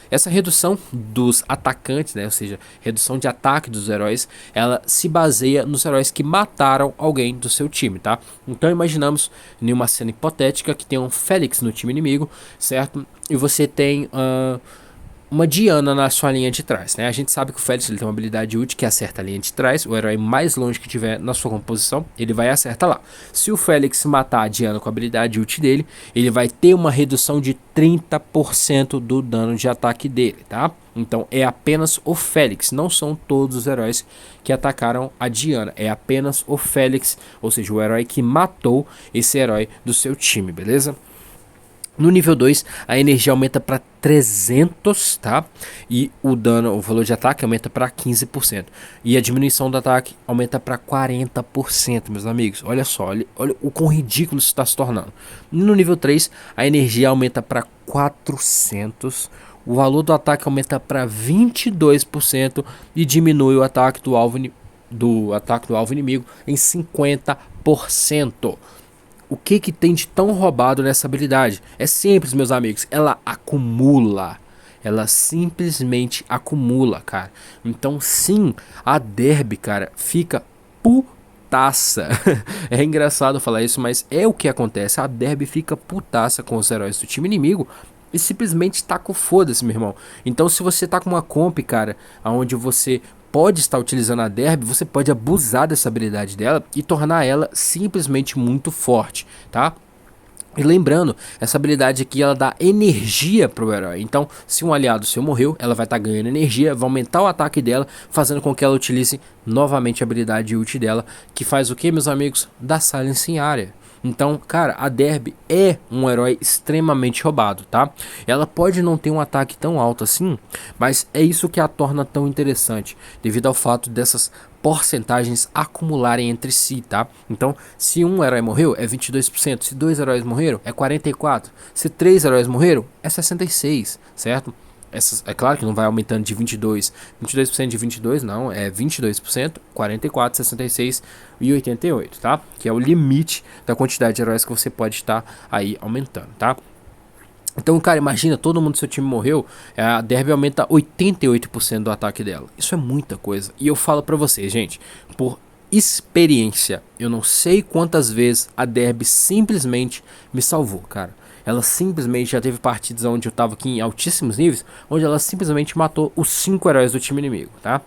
Essa redução dos atacantes, né? Ou seja, redução de ataque dos heróis, ela se baseia nos heróis que mataram alguém do seu time, tá? Então imaginamos em uma cena hipotética que tem um Félix no time inimigo, certo? E você tem uma Diana na sua linha de trás, né? A gente sabe que o Félix ele tem uma habilidade útil que acerta a linha de trás. O herói mais longe que tiver na sua composição, ele vai acertar lá. Se o Félix matar a Diana com a habilidade útil dele, ele vai ter uma redução de 30% do dano de ataque dele, tá? Então é apenas o Félix, não são todos os heróis que atacaram a Diana. É apenas o Félix, ou seja, o herói que matou esse herói do seu time, beleza? No nível 2, a energia aumenta para 300, tá? E o dano, o valor de ataque aumenta para 15%. E a diminuição do ataque aumenta para 40%, meus amigos. Olha só, olha o quão ridículo isso está se tornando. No nível 3, a energia aumenta para 400. O valor do ataque aumenta para 22% e diminui o ataque do alvo inimigo em 50%. O que tem de tão roubado nessa habilidade? É simples, meus amigos. Ela acumula. Ela simplesmente acumula, cara. Então, sim, a Derby, cara, fica putaça. É engraçado falar isso, mas é o que acontece. A Derby fica putaça com os heróis do time inimigo e simplesmente taca o foda-se, meu irmão. Então, se você tá com uma comp, cara, onde você pode estar utilizando a Derby, você pode abusar dessa habilidade dela e tornar ela simplesmente muito forte, tá? E lembrando, essa habilidade aqui ela dá energia pro herói. Então, se um aliado seu morreu, ela vai estar ganhando energia, vai aumentar o ataque dela, fazendo com que ela utilize novamente a habilidade ult dela, que faz o que, meus amigos? Dá silence em área. Então, cara, a Derby é um herói extremamente roubado, tá? Ela pode não ter um ataque tão alto assim, mas é isso que a torna tão interessante, devido ao fato dessas porcentagens acumularem entre si, tá? Então, se um herói morreu, é 22%, se dois heróis morreram, é 44%, se três heróis morreram, é 66%, certo? É claro que não vai aumentando de 22% de 22 não, é 22%, 44, 66 e 88, tá? Que é o limite da quantidade de heróis que você pode estar aí aumentando, tá? Então, cara, imagina, todo mundo do seu time morreu, a Derby aumenta 88% do ataque dela. Isso é muita coisa. E eu falo pra vocês, gente, por experiência, eu não sei quantas vezes a Derby simplesmente me salvou, cara. Ela simplesmente já teve partidas onde eu tava aqui em altíssimos níveis, onde ela simplesmente matou os 5 heróis do time inimigo, tá?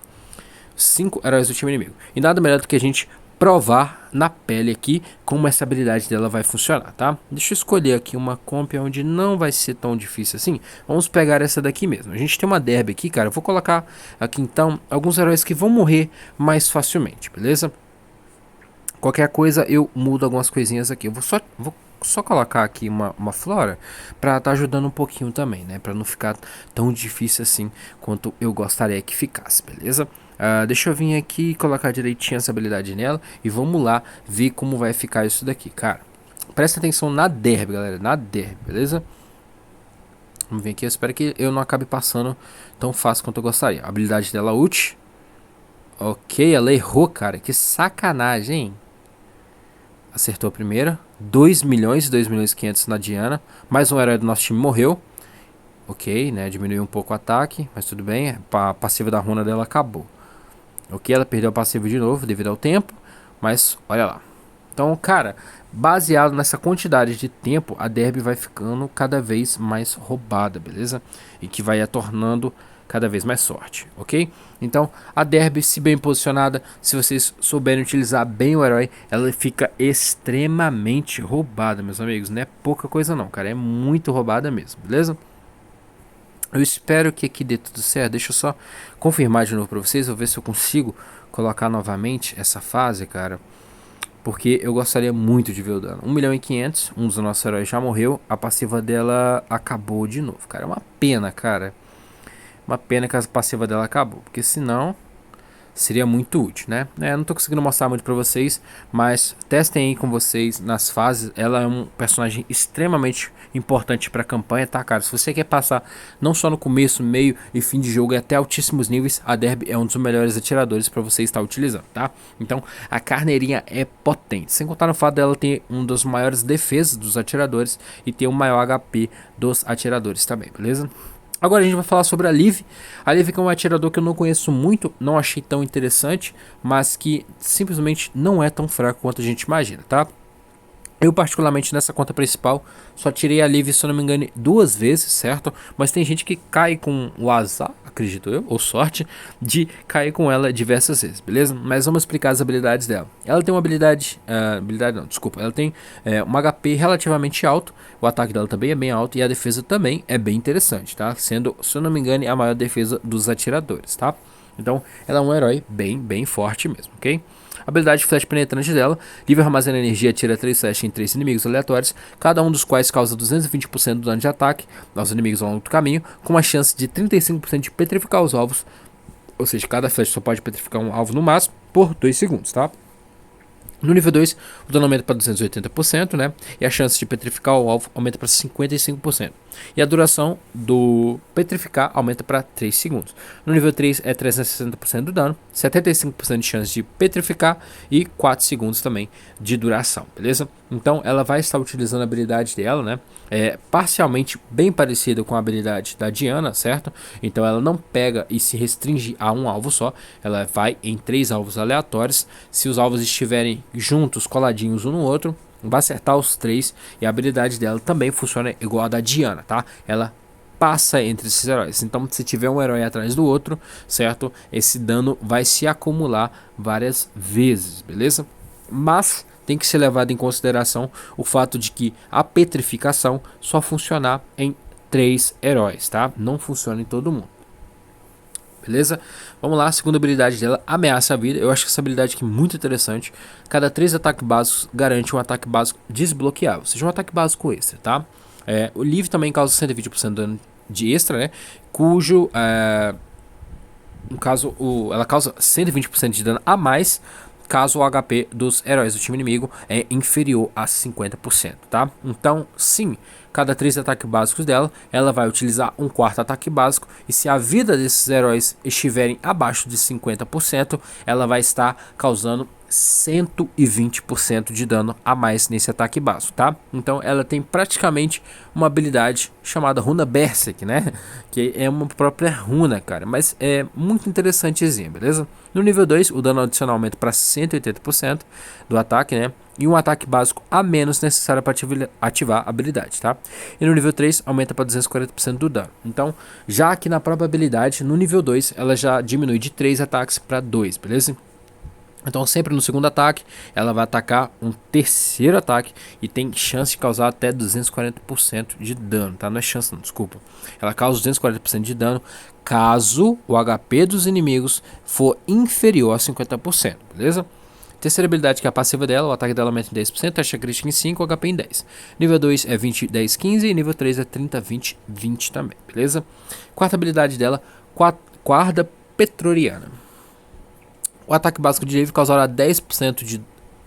5 heróis do time inimigo. E nada melhor do que a gente provar na pele aqui como essa habilidade dela vai funcionar, tá? Deixa eu escolher aqui uma comp onde não vai ser tão difícil assim. Vamos pegar essa daqui mesmo. A gente tem uma Derby aqui, cara. Eu vou colocar aqui então alguns heróis que vão morrer mais facilmente, beleza? Qualquer coisa eu mudo algumas coisinhas aqui. Eu vou só colocar aqui uma flora para tá ajudando um pouquinho também, né? Para não ficar tão difícil assim quanto eu gostaria que ficasse, beleza? Deixa eu vir aqui e colocar direitinho essa habilidade nela e vamos lá ver como vai ficar isso daqui, cara. Presta atenção na Derby, galera, na Derby, beleza? Vamos vir aqui, eu espero que eu não acabe passando tão fácil quanto eu gostaria. A habilidade dela ult. Ok, ela errou, cara, que sacanagem, hein? Acertou a primeira. 2 milhões, 2 milhões e 500 na Diana. Mais um herói do nosso time morreu. Ok, né? Diminuiu um pouco o ataque, mas tudo bem. A passiva da runa dela acabou. Ok, ela perdeu a passiva de novo devido ao tempo. Mas olha lá. Então, cara, baseado nessa quantidade de tempo, a Derby vai ficando cada vez mais roubada, beleza? E que vai a tornando cada vez mais sorte, ok? Então, a Derby, se bem posicionada, se vocês souberem utilizar bem o herói, ela fica extremamente roubada, meus amigos. Não é pouca coisa não, cara, é muito roubada mesmo, beleza? Eu espero que aqui dê tudo certo. Deixa eu só confirmar de novo pra vocês, vou ver se eu consigo colocar novamente essa fase, cara. Porque eu gostaria muito de ver o dano. 1 milhão e 500, um dos nossos heróis já morreu, a passiva dela acabou de novo, cara. É uma pena, cara. Uma pena que a passiva dela acabou, porque senão seria muito útil, né? Não tô conseguindo mostrar muito pra vocês, mas testem aí com vocês nas fases. Ela é um personagem extremamente importante pra campanha, tá, cara? Se você quer passar não só no começo, meio e fim de jogo e até altíssimos níveis, a Derby é um dos melhores atiradores pra você estar utilizando, tá? Então, a carneirinha é potente. Sem contar no fato dela ter um dos maiores defesas dos atiradores e ter o maior HP dos atiradores também, beleza? Agora a gente vai falar sobre a Liv. A Liv é um atirador que eu não conheço muito, não achei tão interessante, mas que simplesmente não é tão fraco quanto a gente imagina, tá? Eu particularmente nessa conta principal só tirei a Liv, se eu não me engano, 2 vezes, certo? Mas tem gente que cai com o azar, acredito eu, ou sorte, de cair com ela diversas vezes, beleza? Mas vamos explicar as habilidades dela. Ela tem uma habilidade, ela tem um HP relativamente alto, o ataque dela também é bem alto e a defesa também é bem interessante, tá? Sendo, se eu não me engano, a maior defesa dos atiradores, tá? Então ela é um herói bem forte mesmo, ok? A habilidade flash penetrante dela, livre armazena energia, tira 3 flash em 3 inimigos aleatórios, cada um dos quais causa 220% do dano de ataque aos inimigos ao longo do caminho, com uma chance de 35% de petrificar os alvos, ou seja, cada flash só pode petrificar um alvo no máximo por 2 segundos, tá? No nível 2, o dano aumenta para 280%, né? E a chance de petrificar o alvo aumenta para 55%. E a duração do petrificar aumenta para 3 segundos. No nível 3 é 360% do dano, 75% de chance de petrificar e 4 segundos também de duração, beleza? Então ela vai estar utilizando a habilidade dela, né? É parcialmente bem parecida com a habilidade da Diana, certo? Então ela não pega e se restringe a um alvo só, ela vai em 3 alvos aleatórios. Se os alvos estiverem juntos, coladinhos um no outro, vai acertar os 3, e a habilidade dela também funciona igual a da Diana, tá? Ela passa entre esses heróis. Então, se tiver um herói atrás do outro, certo? Esse dano vai se acumular várias vezes, beleza? Mas tem que ser levado em consideração o fato de que a petrificação só funcionar em 3 heróis, tá? Não funciona em todo mundo. Beleza? Vamos lá, a segunda habilidade dela, ameaça a vida. Eu acho que essa habilidade aqui é muito interessante. Cada 3 ataques básicos garante um ataque básico desbloqueável, ou seja, um ataque básico extra, tá? O livre também causa 120% de dano de extra, né? Cujo, no caso, ela causa 120% de dano a mais caso o HP dos heróis do time inimigo é inferior a 50%, tá? Então, sim, cada 3 ataques básicos dela, ela vai utilizar um quarto ataque básico, e se a vida desses heróis estiverem abaixo de 50%, ela vai estar causando 120% de dano a mais nesse ataque básico, tá? Então ela tem praticamente uma habilidade chamada Runa Berserk, né? Que é uma própria runa, cara, mas é muito interessantezinho, beleza? No nível 2, o dano adicional aumenta para 180% do ataque, né? E um ataque básico a menos necessário para ativar a habilidade, tá? E no nível 3, aumenta para 240% do dano. Então, já aqui na própria habilidade, no nível 2, ela já diminui de 3 ataques para 2, beleza? Então sempre no segundo ataque ela vai atacar um terceiro ataque e tem chance de causar até 240% de dano, tá? Não é chance não, desculpa. Ela causa 240% de dano caso o HP dos inimigos for inferior a 50%, beleza? Terceira habilidade, que é a passiva dela, o ataque dela aumenta em 10%, taxa crítica em 5, HP em 10. Nível 2 é 20, 10, 15 e nível 3 é 30, 20, 20 também, beleza? Quarta habilidade dela, guarda petroriana. O ataque básico de livre causará 10% de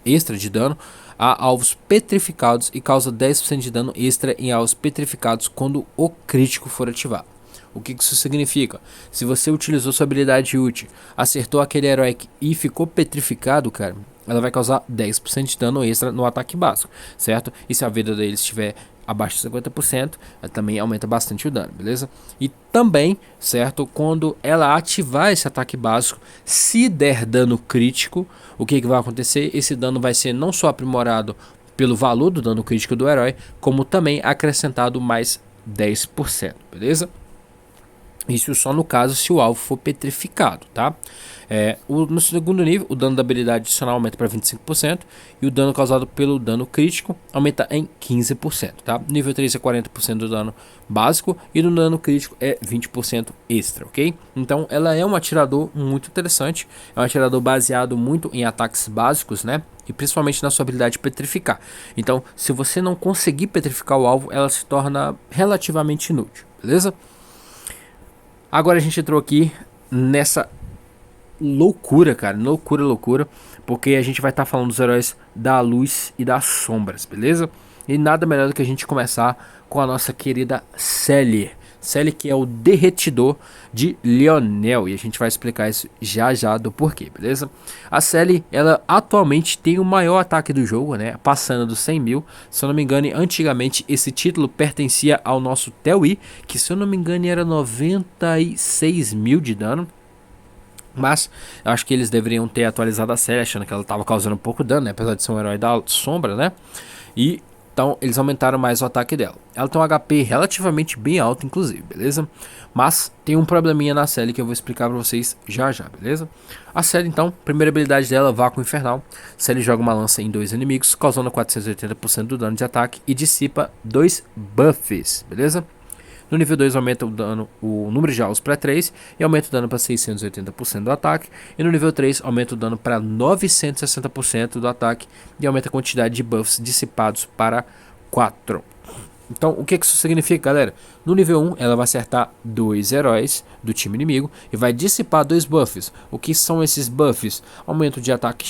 extra de dano a alvos petrificados e causa 10% de dano extra em alvos petrificados quando o crítico for ativado. O que isso significa? Se você utilizou sua habilidade útil, acertou aquele herói e ficou petrificado, cara, ela vai causar 10% de dano extra no ataque básico, certo? E se a vida dele estiver abaixo de 50%, ela também aumenta bastante o dano, beleza? E também, certo, quando ela ativar esse ataque básico, se der dano crítico, o que vai acontecer? Esse dano vai ser não só aprimorado pelo valor do dano crítico do herói, como também acrescentado mais 10%, beleza? Isso só no caso se o alvo for petrificado, tá? No segundo nível, o dano da habilidade adicional aumenta para 25% e o dano causado pelo dano crítico aumenta em 15%, tá? Nível 3 é 40% do dano básico e no dano crítico é 20% extra, ok? Então ela é um atirador muito interessante, é um atirador baseado muito em ataques básicos, né? E principalmente na sua habilidade de petrificar. Então, se você não conseguir petrificar o alvo, ela se torna relativamente inútil, beleza? Agora a gente entrou aqui nessa loucura, cara, loucura, porque a gente vai estar falando dos heróis da luz e das sombras, beleza? E nada melhor do que a gente começar com a nossa querida Sally. Sally, que é o derretidor de Lionel, e a gente vai explicar isso já do porquê, beleza? A Sally, ela atualmente tem o maior ataque do jogo, né? Passando dos 100 mil. Se eu não me engano, antigamente esse título pertencia ao nosso Tell-E, que se eu não me engano era 96 mil de dano. Mas eu acho que eles deveriam ter atualizado a série, achando que ela estava causando um pouco de dano, né? Apesar de ser um herói da sombra, né? E então eles aumentaram mais o ataque dela. Ela tem um HP relativamente bem alto, inclusive, beleza? Mas tem um probleminha na série que eu vou explicar pra vocês já, beleza? A série, então, primeira habilidade dela, Vácuo Infernal. Série joga uma lança em 2 inimigos, causando 480% do dano de ataque e dissipa 2 buffs, beleza? No nível 2 aumenta o dano, o número de alvos para 3 e aumenta o dano para 680% do ataque. E no nível 3 aumenta o dano para 960% do ataque e aumenta a quantidade de buffs dissipados para 4. Então, o que isso significa, galera? No nível 1, ela vai acertar 2 heróis do time inimigo e vai dissipar 2 buffs. O que são esses buffs? Aumento de ataque,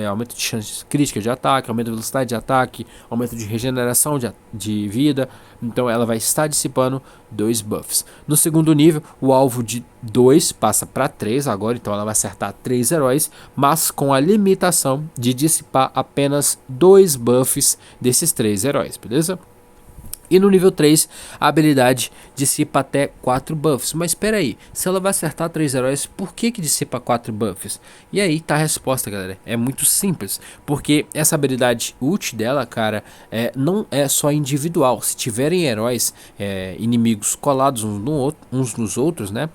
aumento de chances críticas de ataque, aumento de velocidade de ataque, aumento de regeneração de vida. Então, ela vai estar dissipando 2 buffs. No segundo nível, o alvo de 2 passa para 3 agora, então ela vai acertar 3 heróis, mas com a limitação de dissipar apenas 2 buffs desses 3 heróis, beleza? E no nível 3, a habilidade dissipa até 4 buffs. Mas espera aí, se ela vai acertar 3 heróis, por que dissipa 4 buffs? E aí tá a resposta, galera. É muito simples. Porque essa habilidade ult dela, cara, não é só individual. Se tiverem heróis inimigos colados uns nos outros, né?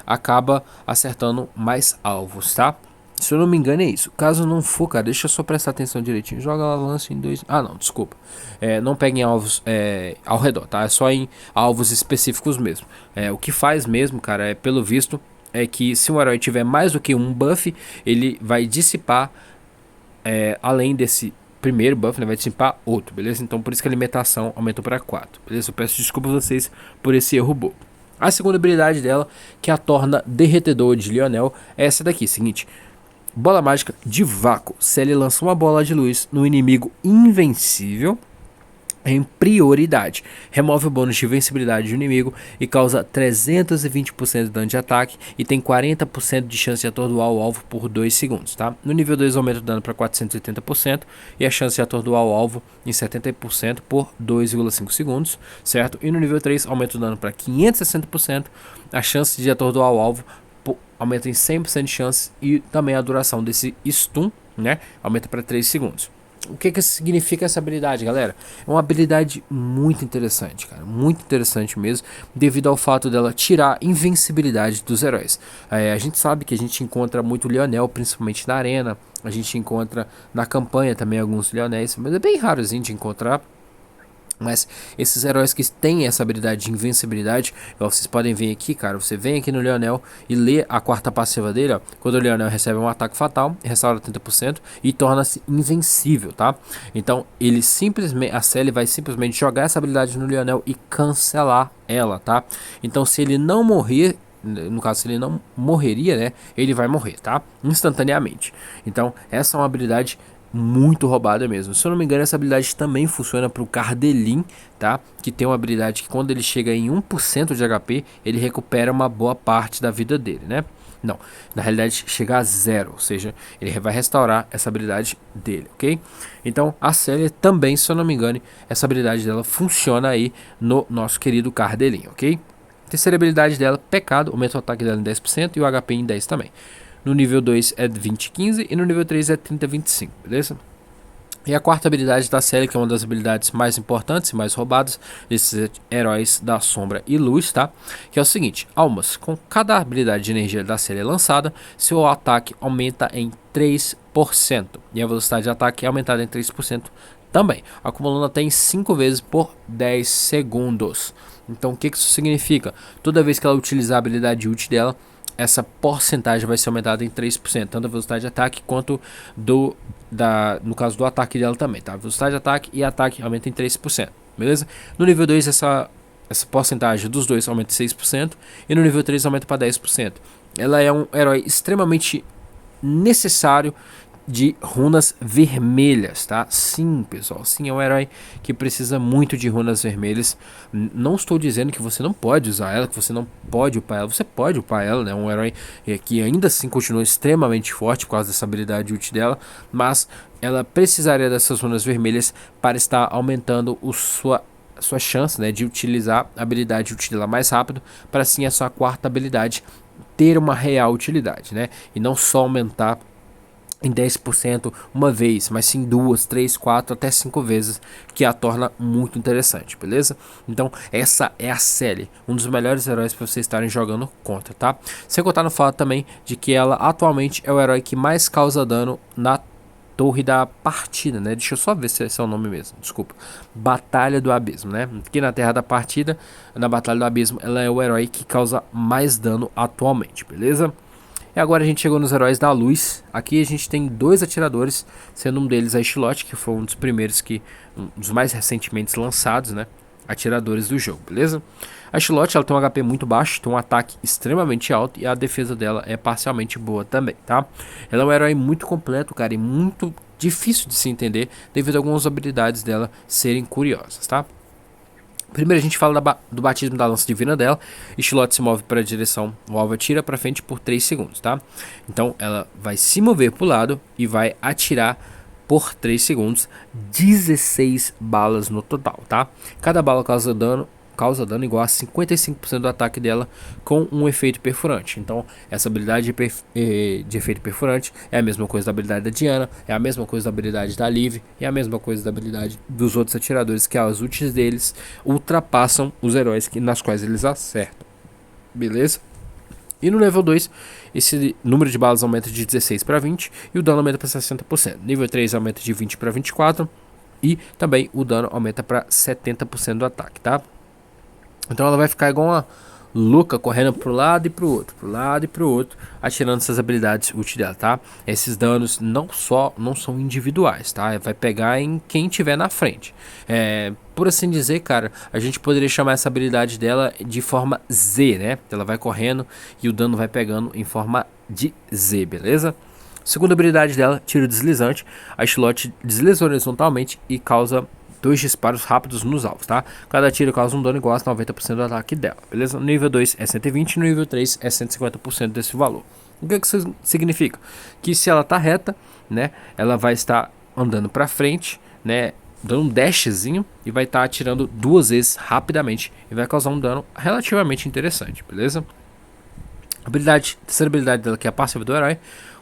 Acaba acertando mais alvos, tá? Se eu não me engano é isso. Caso não for, cara, deixa eu só prestar atenção direitinho. Joga lá, lance em 2. Ah, não, desculpa. Não peguem alvos ao redor, tá? É só em alvos específicos mesmo. O que faz mesmo, cara, pelo visto, é que se um herói tiver mais do que um buff, ele vai dissipar, além desse primeiro buff, né, vai dissipar outro, beleza? Então por isso que a alimentação aumentou para 4, beleza? Eu peço desculpas a vocês por esse erro bobo. A segunda habilidade dela, que a torna derretedor de Lionel, é essa daqui, seguinte. Bola mágica de vácuo. Se ele lança uma bola de luz no inimigo invencível em prioridade, remove o bônus de invencibilidade do inimigo e causa 320% de dano de ataque e tem 40% de chance de atordoar o alvo por 2 segundos, tá? No nível 2 aumenta o dano para 480% e a chance de atordoar o alvo em 70% por 2,5 segundos, certo? E no nível 3 aumenta o dano para 560%, a chance de atordoar o alvo aumenta em 100% de chance e também a duração desse stun, né, aumenta para 3 segundos. O que significa essa habilidade, galera? É uma habilidade muito interessante, cara, muito interessante mesmo, devido ao fato dela tirar a invencibilidade dos heróis. A gente sabe que a gente encontra muito Lionel, principalmente na arena, a gente encontra na campanha também alguns Lionéis, mas é bem raro de encontrar. Mas esses heróis que têm essa habilidade de invencibilidade, vocês podem ver aqui, cara, você vem aqui no Lionel e lê a quarta passiva dele, ó, quando o Lionel recebe um ataque fatal, restaura 30% e torna-se invencível, tá? Então, ele simplesmente, a Sally vai simplesmente jogar essa habilidade no Lionel e cancelar ela, tá? Então, se ele não morrer, no caso, se ele não morreria, né, ele vai morrer, tá? Instantaneamente. Então, essa é uma habilidade muito roubada mesmo. Se eu não me engano, essa habilidade também funciona para o Cardelin, tá? Que tem uma habilidade que quando ele chega em 1% de HP, ele recupera uma boa parte da vida dele, né? Não, na realidade chega a 0, ou seja, ele vai restaurar essa habilidade dele, ok? Então a Sally também, se eu não me engano, essa habilidade dela funciona aí no nosso querido Cardelin, ok? Terceira habilidade dela, Pecado, aumenta o ataque dela em 10% e o HP em 10 também. No nível 2 é 20-15 e no nível 3 é 30-25, beleza? E a quarta habilidade da série, que é uma das habilidades mais importantes e mais roubadas desses heróis da sombra e luz, tá? Que é o seguinte, almas, com cada habilidade de energia da série lançada, seu ataque aumenta em 3% e a velocidade de ataque é aumentada em 3% também, acumulando até em 5 vezes por 10 segundos. Então o que isso significa? Toda vez que ela utilizar a habilidade ult dela, essa porcentagem vai ser aumentada em 3%, tanto a velocidade de ataque quanto no caso do ataque dela também, tá? Velocidade de ataque e ataque aumenta em 3%, beleza? No nível 2 essa porcentagem dos dois aumenta em 6% e no nível 3 aumenta para 10%. Ela é um herói extremamente necessário de runas vermelhas, tá? Sim, pessoal, sim, é um herói que precisa muito de runas vermelhas. Não estou dizendo que você não pode usar ela, que você não pode upar ela. Você pode upar ela, né? Um herói que ainda assim continua extremamente forte por causa dessa habilidade ult dela, mas ela precisaria dessas runas vermelhas para estar aumentando sua chance, né, de utilizar a habilidade ult dela mais rápido, para assim a sua quarta habilidade ter uma real utilidade, né? E não só aumentar em 10% uma vez, mas sim 2, 3, 4, até 5 vezes, que a torna muito interessante, beleza? Então essa é a Sally, um dos melhores heróis para vocês estarem jogando contra, tá? Sem contar no fato também de que ela atualmente é o herói que mais causa dano Torre da Partida, né? Deixa eu só ver se esse é o nome mesmo, desculpa. Batalha do Abismo, né? Aqui na Terra da Partida, na Batalha do Abismo, ela é o herói que causa mais dano atualmente, beleza? E agora a gente chegou nos Heróis da Luz. Aqui a gente tem 2 atiradores, sendo um deles a Ixlote, que foi um dos primeiros um dos mais recentemente lançados, né? Atiradores do jogo, beleza? A Ixlote, ela tem um HP muito baixo, tem um ataque extremamente alto e a defesa dela é parcialmente boa também, tá? Ela é um herói muito completo, cara, e muito difícil de se entender devido a algumas habilidades dela serem curiosas, tá? Primeiro a gente fala do batismo da lança divina dela. Ixlote se move para a direção, o alvo atira para frente por 3 segundos, tá? Então ela vai se mover para o lado e vai atirar por 3 segundos, 16 balas no total, tá? Cada bala causa dano igual a 55% do ataque dela com um efeito perfurante. Então essa habilidade de efeito perfurante é a mesma coisa da habilidade da Diana, é a mesma coisa da habilidade da Liv, é a mesma coisa da habilidade dos outros atiradores, que as ultis deles ultrapassam os heróis nas quais eles acertam, beleza? E no nível 2, esse número de balas aumenta de 16 para 20 e o dano aumenta para 60%. Nível 3 aumenta de 20 para 24 e também o dano aumenta para 70% do ataque, tá? Então ela vai ficar igual uma louca, correndo pro lado e pro outro, atirando essas habilidades úteis dela, tá? Esses danos não são individuais, tá? Vai pegar em quem tiver na frente. Por assim dizer, cara, a gente poderia chamar essa habilidade dela de forma Z, né? Ela vai correndo e o dano vai pegando em forma de Z, beleza? Segunda habilidade dela, tiro deslizante. A Ixlote desliza horizontalmente e causa 2 disparos rápidos nos alvos, tá? Cada tiro causa um dano igual a 90% do ataque dela, beleza? No nível 2 é 120, no nível 3 é 150% desse valor. O que isso significa? Que se ela tá reta, né, ela vai estar andando para frente, né, dando um dashzinho e vai estar atirando 2 vezes rapidamente e vai causar um dano relativamente interessante, beleza? Terceira habilidade dela, que é a passiva do herói.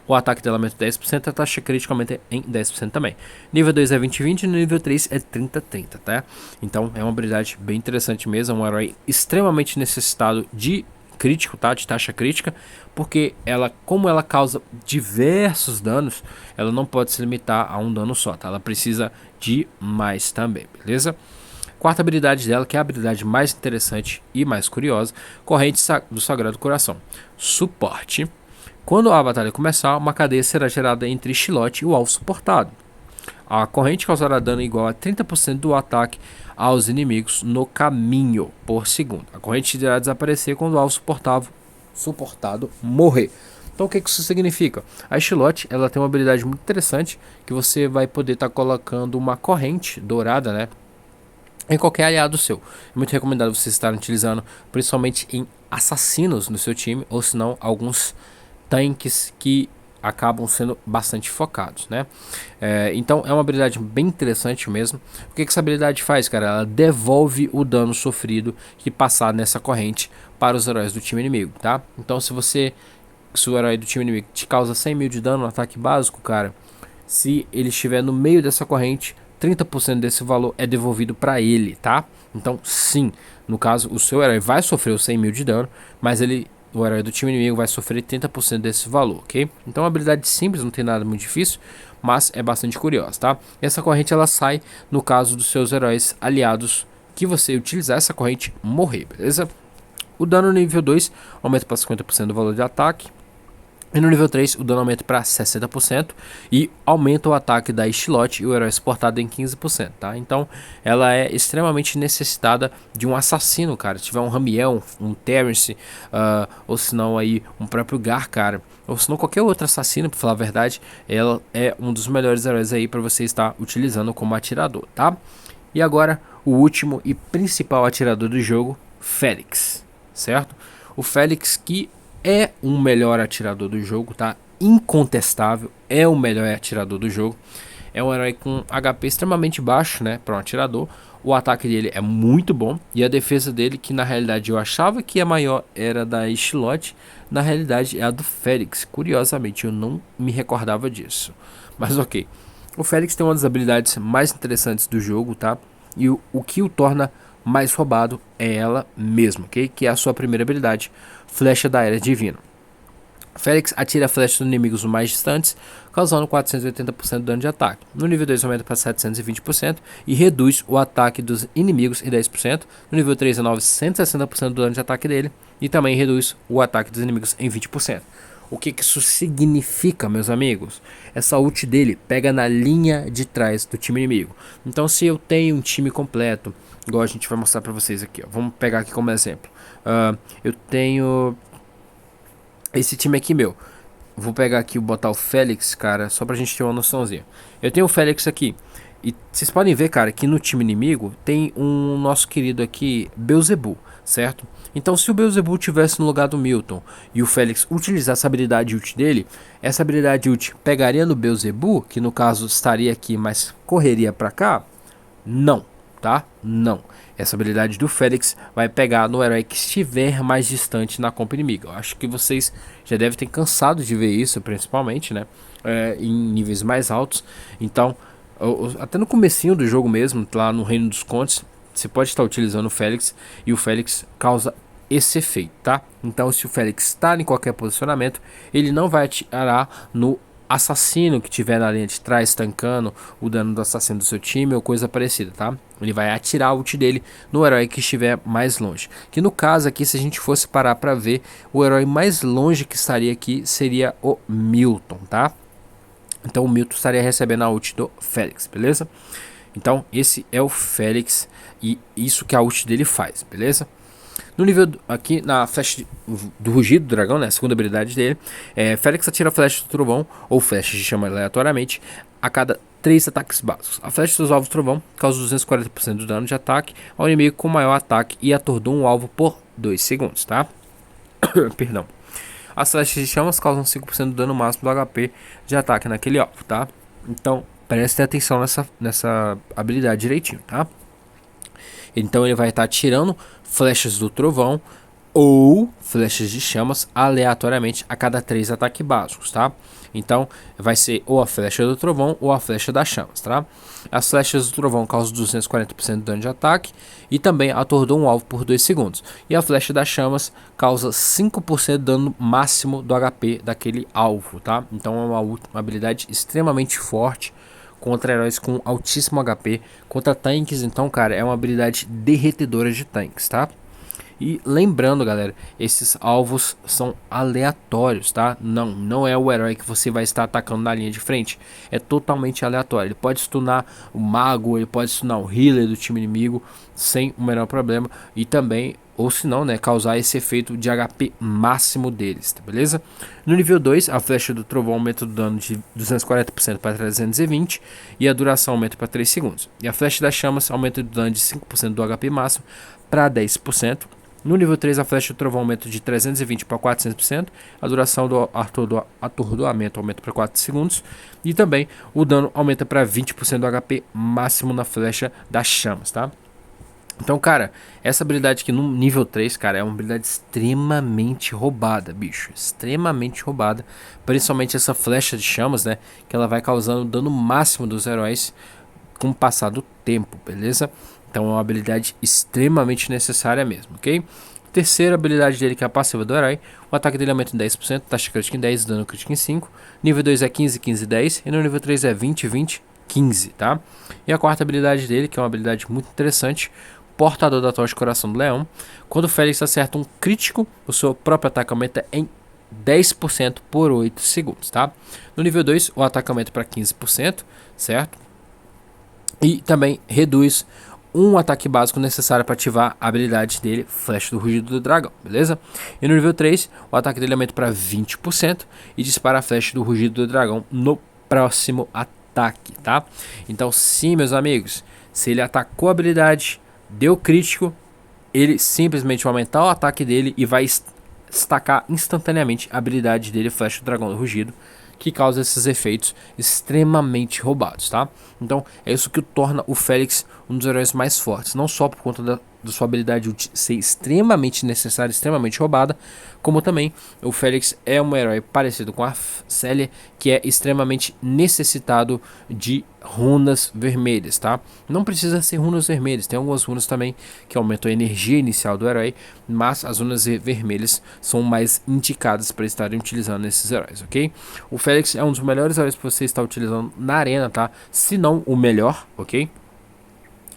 O ataque dela aumenta 10%, a taxa crítica aumenta em 10% também. Nível 2 é 20-20 e no nível 3 é 30-30, tá? Então é uma habilidade bem interessante mesmo, é um herói extremamente necessitado de crítico, tá? De taxa crítica, porque como ela causa diversos danos, ela não pode se limitar a um dano só, tá? Ela precisa de mais também, beleza? Quarta habilidade dela, que é a habilidade mais interessante e mais curiosa, Corrente do Sagrado Coração. Suporte. Quando a batalha começar, uma cadeia será gerada entre Ixlote e o alvo suportado. A corrente causará dano igual a 30% do ataque aos inimigos no caminho por segundo. A corrente irá desaparecer quando o alvo suportado morrer. Então o que isso significa? A Ixlote, ela tem uma habilidade muito interessante, que você vai poder estar colocando uma corrente dourada, né, em qualquer aliado seu. É muito recomendado vocês estarem utilizando, principalmente em assassinos no seu time, ou se não, alguns tanques que acabam sendo bastante focados, né? Então é uma habilidade bem interessante mesmo. O que essa habilidade faz, cara? Ela devolve o dano sofrido que passar nessa corrente para os heróis do time inimigo, tá? Então se o herói do time inimigo te causa 100 mil de dano no ataque básico, cara, se ele estiver no meio dessa corrente, 30% desse valor é devolvido para ele, tá? Então sim, no caso o seu herói vai sofrer os 100 mil de dano, mas o herói do time inimigo vai sofrer 30% desse valor, ok? Então é uma habilidade simples, não tem nada muito difícil, mas é bastante curiosa, tá? Essa corrente ela sai no caso dos seus heróis aliados que você utilizar essa corrente morrer, beleza? O dano no nível 2 aumenta para 50% do valor de ataque. E no nível 3 o dano aumenta para 60% e aumenta o ataque da Ixlote e o herói suportado em 15%, tá? Então ela é extremamente necessitada de um assassino, cara. Se tiver um Ramiel, um Terence, ou se não aí um próprio Gar, cara, ou se não qualquer outro assassino, pra falar a verdade, ela é um dos melhores heróis aí para você estar utilizando como atirador, tá? E agora o último e principal atirador do jogo, Félix, certo? O Félix que é um melhor atirador do jogo, tá? Incontestável, é o melhor atirador do jogo. É um herói com HP extremamente baixo, né, para um atirador. O ataque dele é muito bom e a defesa dele, que na realidade eu achava que a maior era da Ixlote, na realidade é a do Félix. Curiosamente, eu não me recordava disso. Mas ok. O Félix tem uma das habilidades mais interessantes do jogo, tá? E o que o torna mais roubado é ela mesma, ok? Que é a sua primeira habilidade, Flecha da Era Divina. Félix atira flechas dos inimigos mais distantes, causando 480% de dano de ataque. No nível 2 aumenta para 720% e reduz o ataque dos inimigos em 10%. No nível 3 é 960% do dano de ataque dele e também reduz o ataque dos inimigos em 20%. O que isso significa, meus amigos? Essa ult dele pega na linha de trás do time inimigo. Então se eu tenho um time completo, igual a gente vai mostrar para vocês aqui, ó. Vamos pegar aqui como exemplo. Eu tenho esse time aqui meu. Vou pegar aqui e botar o Félix, cara, só pra gente ter uma noçãozinha. Eu tenho o Félix aqui. E vocês podem ver, cara, que no time inimigo tem um nosso querido aqui, Beelzebub, certo? Então se o Beelzebub tivesse no lugar do Milton e o Félix utilizasse essa habilidade ult dele, essa habilidade ult pegaria no Beelzebub, que no caso estaria aqui, mas correria pra cá? Não, tá? Não. Essa habilidade do Félix vai pegar no herói que estiver mais distante na comp inimiga. Eu acho que vocês já devem ter cansado de ver isso, principalmente, né? Em níveis mais altos. Então, até no comecinho do jogo mesmo, lá no Reino dos Contos, você pode estar utilizando o Félix e o Félix causa esse efeito, tá? Então, se o Félix está em qualquer posicionamento, ele não vai atirar no assassino que tiver na linha de trás, tancando o dano do assassino do seu time ou coisa parecida, tá? Ele vai atirar a ult dele no herói que estiver mais longe. Que no caso aqui, se a gente fosse parar para ver, o herói mais longe que estaria aqui seria o Milton, tá? Então o Milton estaria recebendo a ult do Félix, beleza? Então esse é o Félix e isso que a ult dele faz, beleza? No nível aqui, na flecha do rugido do dragão, né, a segunda habilidade dele, Félix atira flechas do trovão ou flechas de chama aleatoriamente a cada 3 ataques básicos. A flecha dos alvos do trovão causa 240% de dano de ataque ao inimigo com maior ataque e atordoa um alvo por 2 segundos, tá? Perdão. As flechas de chamas causam 5% do dano máximo do HP de ataque naquele alvo, tá? Então, prestem atenção nessa habilidade direitinho, tá? Então ele vai estar tirando flechas do trovão ou flechas de chamas aleatoriamente a cada 3 ataques básicos, tá? Então vai ser ou a flecha do trovão ou a flecha das chamas, tá? As flechas do trovão causam 240% de dano de ataque e também atordoam um alvo por 2 segundos. E a flecha das chamas causa 5% de dano máximo do HP daquele alvo, tá? Então é uma habilidade extremamente forte contra heróis com altíssimo HP, contra tanques. Então, cara, é uma habilidade derretedora de tanques, tá? E lembrando, galera, esses alvos são aleatórios, tá? Não é o herói que você vai estar atacando na linha de frente. É totalmente aleatório. Ele pode stunar o mago, ele pode stunar o healer do time inimigo sem o menor problema. E também, ou se não, né, causar esse efeito de HP máximo deles, tá beleza? No nível 2, a flecha do trovão aumenta o dano de 240% para 320 e a duração aumenta para 3 segundos. E a flecha das chamas aumenta o dano de 5% do HP máximo para 10%. No nível 3, a flecha do trovão aumenta de 320 para 400%, a duração do atordoamento aumenta para 4 segundos e também o dano aumenta para 20% do HP máximo na flecha das chamas, tá? Então, cara, essa habilidade aqui no nível 3, cara, é uma habilidade extremamente roubada, bicho. Extremamente roubada. Principalmente essa flecha de chamas, né? Que ela vai causando dano máximo dos heróis com o passar do tempo, beleza? Então é uma habilidade extremamente necessária mesmo, ok? Terceira habilidade dele, que é a passiva do herói. O ataque dele aumenta em 10%, taxa crítica em 10, dano crítico em 5. Nível 2 é 15, 15, 10. E no nível 3 é 20, 20, 15, tá? E a quarta habilidade dele, que é uma habilidade muito interessante, portador da tocha Coração do Leão. Quando o Félix acerta um crítico, o seu próprio ataque aumenta em 10% por 8 segundos, tá? No nível 2, o ataque aumenta para 15%, certo? E também reduz um ataque básico necessário para ativar a habilidade dele, Flecha do Rugido do Dragão, beleza? E no nível 3, o ataque dele aumenta para 20% e dispara a Flecha do Rugido do Dragão no próximo ataque, tá? Então sim, meus amigos, se ele atacou a habilidade, deu crítico, ele simplesmente vai aumentar o ataque dele e vai estacar instantaneamente a habilidade dele, Flecha do Dragão do Rugido, que causa esses efeitos extremamente roubados, tá? Então é isso que torna o Félix um dos heróis mais fortes, não só por conta da da sua habilidade ser extremamente necessária, extremamente roubada, como também o Félix é um herói parecido com a Célia, que é extremamente necessitado de runas vermelhas, tá? Não precisa ser runas vermelhas, tem algumas runas também que aumentam a energia inicial do herói, mas as runas vermelhas são mais indicadas para estarem utilizando esses heróis, ok? O Félix é um dos melhores heróis que você está utilizando na arena, tá? Se não o melhor, ok?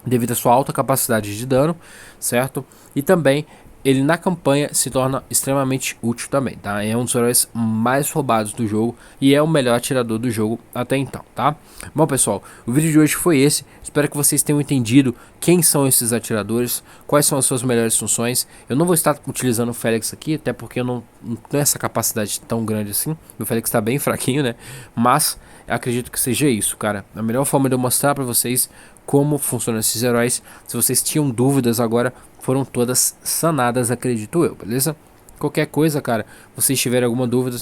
Devido à sua alta capacidade de dano, certo? E também ele na campanha se torna extremamente útil também, tá? É um dos heróis mais roubados do jogo e é o melhor atirador do jogo até então, tá? Bom, pessoal, o vídeo de hoje foi esse. Espero que vocês tenham entendido quem são esses atiradores, quais são as suas melhores funções. Eu não vou estar utilizando o Félix aqui, até porque eu não tenho essa capacidade tão grande assim. O Félix está bem fraquinho, né? Mas acredito que seja isso, cara. A melhor forma de eu mostrar para vocês como funcionam esses heróis. Se vocês tinham dúvidas agora, foram todas sanadas, acredito eu, beleza? Qualquer coisa, cara, vocês tiverem alguma dúvida,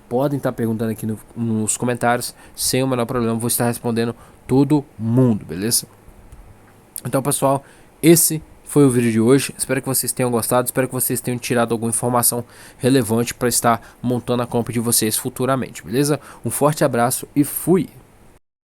podem estar perguntando aqui nos comentários, sem o menor problema, vou estar respondendo todo mundo, beleza? Então, pessoal, esse foi o vídeo de hoje. Espero que vocês tenham gostado, espero que vocês tenham tirado alguma informação relevante para estar montando a comp de vocês futuramente, beleza? Um forte abraço e fui!